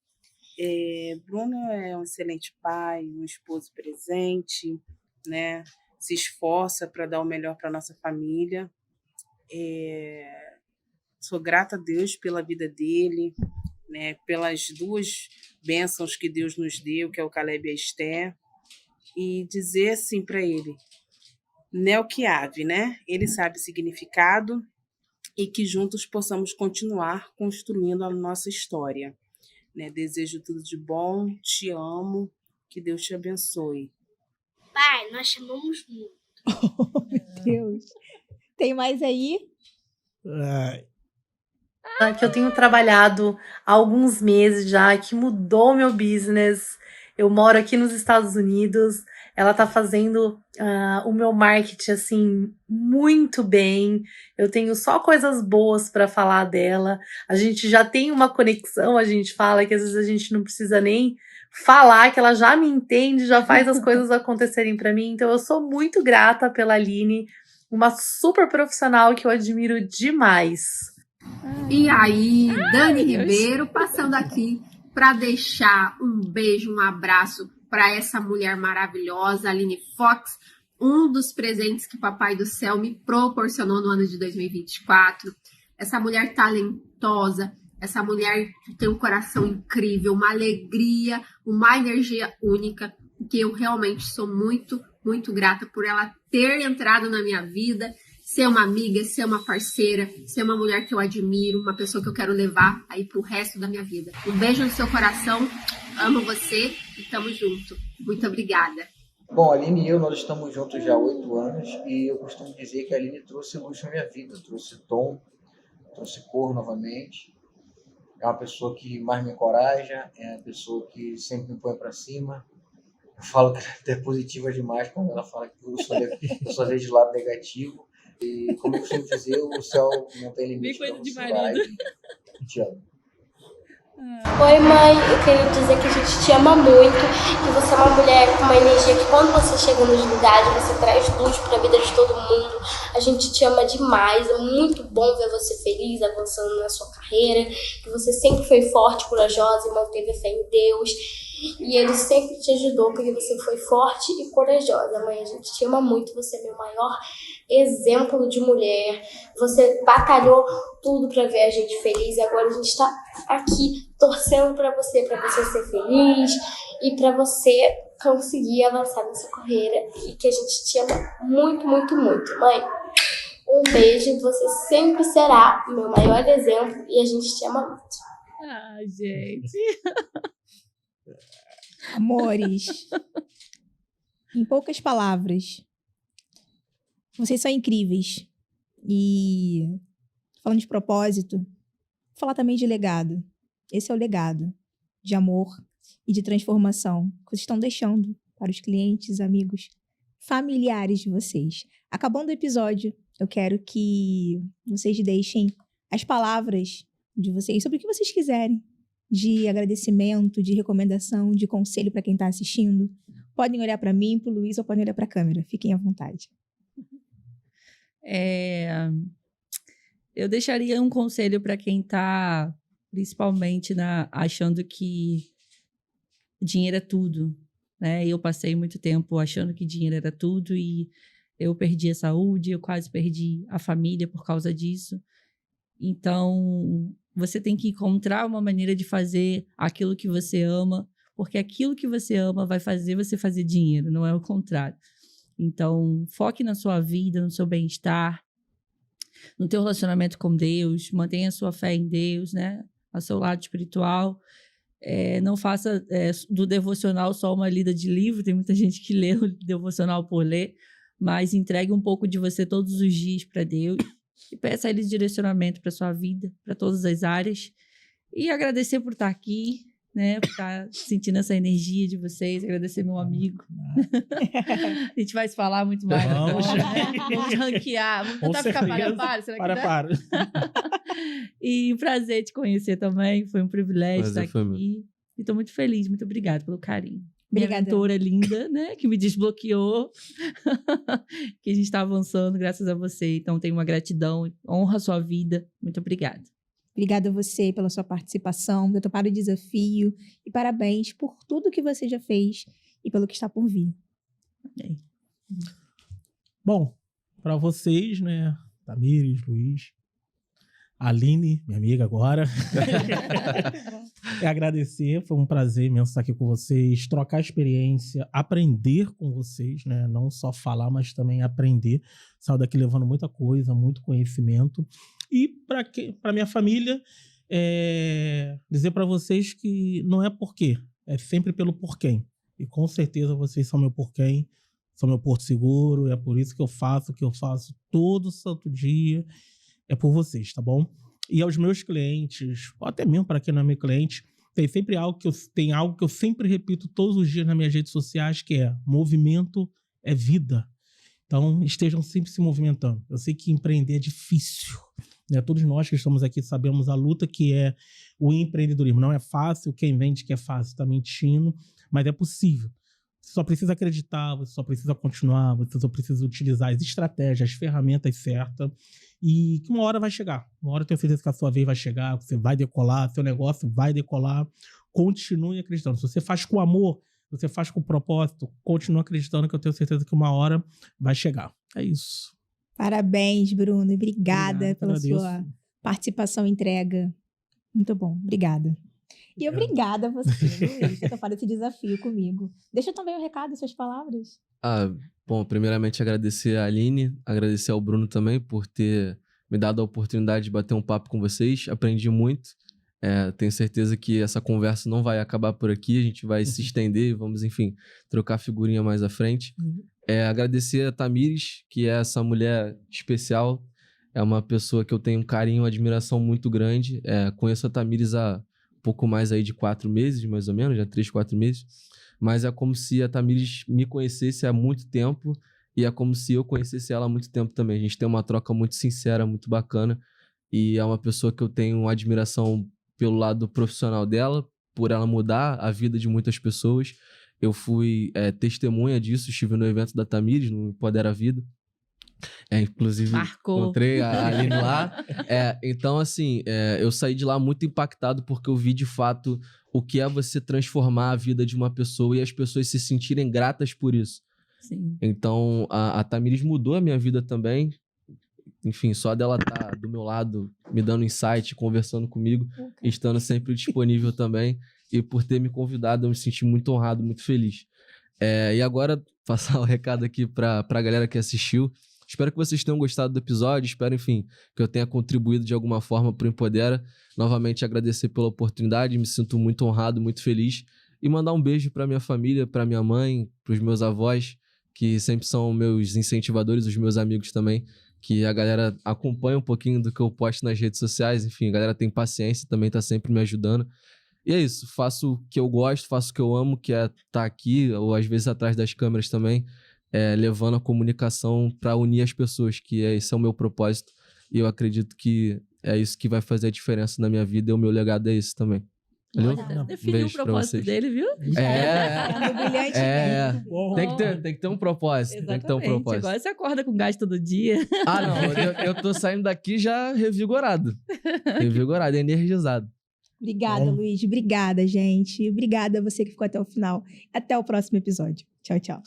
Bruno é um excelente pai, um esposo presente, né? Se esforça para dar o melhor para nossa família. Sou grata a Deus pela vida dele, né? Pelas 2 bênçãos que Deus nos deu, que é o Caleb e a Esther, e dizer assim para ele, Nelquiave, né? Ele sabe o significado e que juntos possamos continuar construindo a nossa história. Né? Desejo tudo de bom, te amo, que Deus te abençoe. Pai, nós chamamos muito. Oh, meu Deus. Tem mais aí? Que eu tenho trabalhado há alguns meses já, que mudou meu business. Eu moro aqui nos Estados Unidos. Ela tá fazendo o meu marketing, assim, muito bem. Eu tenho só coisas boas para falar dela. A gente já tem uma conexão, a gente fala que às vezes a gente não precisa nem falar, que ela já me entende, já faz as coisas acontecerem para mim. Então eu sou muito grata pela Aline, uma super profissional que eu admiro demais. E aí, Dani Ribeiro, passando aqui para deixar um beijo, um abraço para essa mulher maravilhosa, Aline Fox, um dos presentes que o Papai do Céu me proporcionou no ano de 2024. Essa mulher talentosa, essa mulher que tem um coração incrível, uma alegria, uma energia única, que eu realmente sou muito, muito grata por ela ter entrado na minha vida, ser uma amiga, ser uma parceira, ser uma mulher que eu admiro, uma pessoa que eu quero levar aí pro resto da minha vida. Um beijo no seu coração, amo você e tamo junto. Muito obrigada. Bom, a Aline e eu, nós estamos juntos já há 8 anos e eu costumo dizer que a Aline trouxe luz na minha vida, trouxe tom, trouxe cor novamente. É uma pessoa que mais me encoraja, é uma pessoa que sempre me põe para cima. Eu falo que ela é positiva demais quando ela fala que eu só vejo de lado negativo. E como eu costumo dizer, o céu não tem limite para você. Te amo. Oi, mãe, eu queria dizer que a gente te ama muito, que você é uma mulher com uma energia que quando você chega nos lugares, você traz luz para a vida de todo mundo. A gente te ama demais, é muito bom ver você feliz, avançando na sua carreira, que você sempre foi forte, corajosa e manteve a fé em Deus. E Ele sempre te ajudou porque você foi forte e corajosa. Mãe, a gente te ama muito, você é meu maior exemplo de mulher. Você batalhou tudo para ver a gente feliz e agora a gente está aqui torcendo para você ser feliz e para você conseguir avançar nessa carreira e que a gente te ama muito, muito, muito. Mãe, um beijo, você sempre será o meu maior exemplo e a gente te ama muito. Ah, gente. Amores, em poucas palavras, vocês são incríveis. E falando de propósito, vou falar também de legado. Esse é o legado de amor e de transformação que vocês estão deixando para os clientes, amigos, familiares de vocês. Acabando o episódio, eu quero que vocês deixem as palavras de vocês sobre o que vocês quiserem, de agradecimento, de recomendação, de conselho para quem está assistindo. Podem olhar para mim, para o Luiz, ou podem olhar para a câmera. Fiquem à vontade. Eu deixaria um conselho para quem está, principalmente, achando que dinheiro é tudo, né? Eu passei muito tempo achando que dinheiro era tudo e eu perdi a saúde, eu quase perdi a família por causa disso. Então, você tem que encontrar uma maneira de fazer aquilo que você ama, porque aquilo que você ama vai fazer você fazer dinheiro, não é o contrário. Então, foque na sua vida, no seu bem-estar, no teu relacionamento com Deus, mantenha a sua fé em Deus, né? Ao seu lado espiritual. Não faça do devocional só uma lida de livro, tem muita gente que lê o devocional por ler, mas entregue um pouco de você todos os dias para Deus e peça a Ele direcionamento para sua vida, para todas as áreas. E agradecer por estar aqui, né? Por estar sentindo essa energia de vocês, agradecer meu amigo. A gente vai se falar muito mais. Vamos, vamos ranquear, vamos tentar ficar para. Será que dá? Para. E prazer te conhecer também, foi um privilégio Prazer estar aqui. E estou muito feliz, muito obrigada pelo carinho. Minha Obrigada. mentora linda, né? Que me desbloqueou. Que a gente está avançando graças a você. Então, tenho uma gratidão. Honra a sua vida. Muito obrigada. Obrigada a você pela sua participação, por topar o desafio. E parabéns por tudo que você já fez e pelo que está por vir. Bom, para vocês, né? Tamires, Luiz, Aline, minha amiga agora. Agradecer, foi um prazer imenso estar aqui com vocês, trocar experiência, aprender com vocês, né? Não só falar, mas também aprender. Saio daqui levando muita coisa, muito conhecimento. E para minha família, dizer para vocês que não é porquê, é sempre pelo porquê. E com certeza vocês são meu porquê, são meu porto seguro, é por isso que eu faço o que eu faço todo santo dia. É por vocês, tá bom? E aos meus clientes, ou até mesmo para quem não é meu cliente, tem algo que eu sempre repito todos os dias nas minhas redes sociais, que é: movimento é vida. Então, estejam sempre se movimentando. Eu sei que empreender é difícil, né? Todos nós que estamos aqui sabemos a luta que é o empreendedorismo. Não é fácil, quem vende que é fácil está mentindo, mas é possível. Você só precisa acreditar, você só precisa continuar, você só precisa utilizar as estratégias, as ferramentas certas, e que uma hora vai chegar. Uma hora eu tenho certeza que a sua vez vai chegar, você vai decolar, seu negócio vai decolar. Continue acreditando. Se você faz com amor, se você faz com propósito, continue acreditando, que eu tenho certeza que uma hora vai chegar. É isso. Parabéns, Bruno. Obrigada pela sua participação e entrega. Muito bom. Obrigada. E obrigada a você, Luiz, por ter topado esse desafio comigo. Deixa também um recado, suas palavras. Bom, primeiramente agradecer a Aline, agradecer ao Bruno também por ter me dado a oportunidade de bater um papo com vocês. Aprendi muito. Tenho certeza que essa conversa não vai acabar por aqui, a gente vai se estender e vamos, enfim, trocar figurinha mais à frente. Agradecer a Tamires, que é essa mulher especial, é uma pessoa que eu tenho um carinho, uma admiração muito grande. Conheço a Tamires há pouco mais aí de 4 meses, mais ou menos, já 3, 4 meses, mas é como se a Tamires me conhecesse há muito tempo e é como se eu conhecesse ela há muito tempo também. A gente tem uma troca muito sincera, muito bacana, e é uma pessoa que eu tenho uma admiração pelo lado profissional dela, por ela mudar a vida de muitas pessoas. Eu fui testemunha disso, estive no evento da Tamires, no Empodera a Vida. Inclusive, encontrei a Aline lá. Então, assim, eu saí de lá muito impactado porque eu vi, de fato, o que é você transformar a vida de uma pessoa e as pessoas se sentirem gratas por isso. Sim. Então, a Tamires mudou a minha vida também. Enfim, só dela estar do meu lado, me dando insight, conversando comigo, estando sempre disponível também. E por ter me convidado, eu me senti muito honrado, muito feliz. E agora, passar o recado aqui para a galera que assistiu. Espero que vocês tenham gostado do episódio. Espero, enfim, que eu tenha contribuído de alguma forma para o Empodera. Novamente, agradecer pela oportunidade. Me sinto muito honrado, muito feliz. E mandar um beijo para minha família, para minha mãe, para os meus avós, que sempre são meus incentivadores, os meus amigos também, que a galera acompanha um pouquinho do que eu posto nas redes sociais. Enfim, a galera tem paciência, também tá sempre me ajudando. E é isso, faço o que eu gosto, faço o que eu amo, que é estar aqui, ou às vezes atrás das câmeras também, levando a comunicação para unir as pessoas, que esse é o meu propósito. E eu acredito que é isso que vai fazer a diferença na minha vida, e o meu legado é esse também. Valeu? Definiu o propósito dele, viu? Tem que ter um propósito. Exatamente. Tem que ter um propósito. Agora você acorda com gás todo dia. Não, eu tô saindo daqui já revigorado. Revigorado, energizado. Obrigada, Luiz. Obrigada, gente. Obrigada a você que ficou até o final. Até o próximo episódio. Tchau, tchau.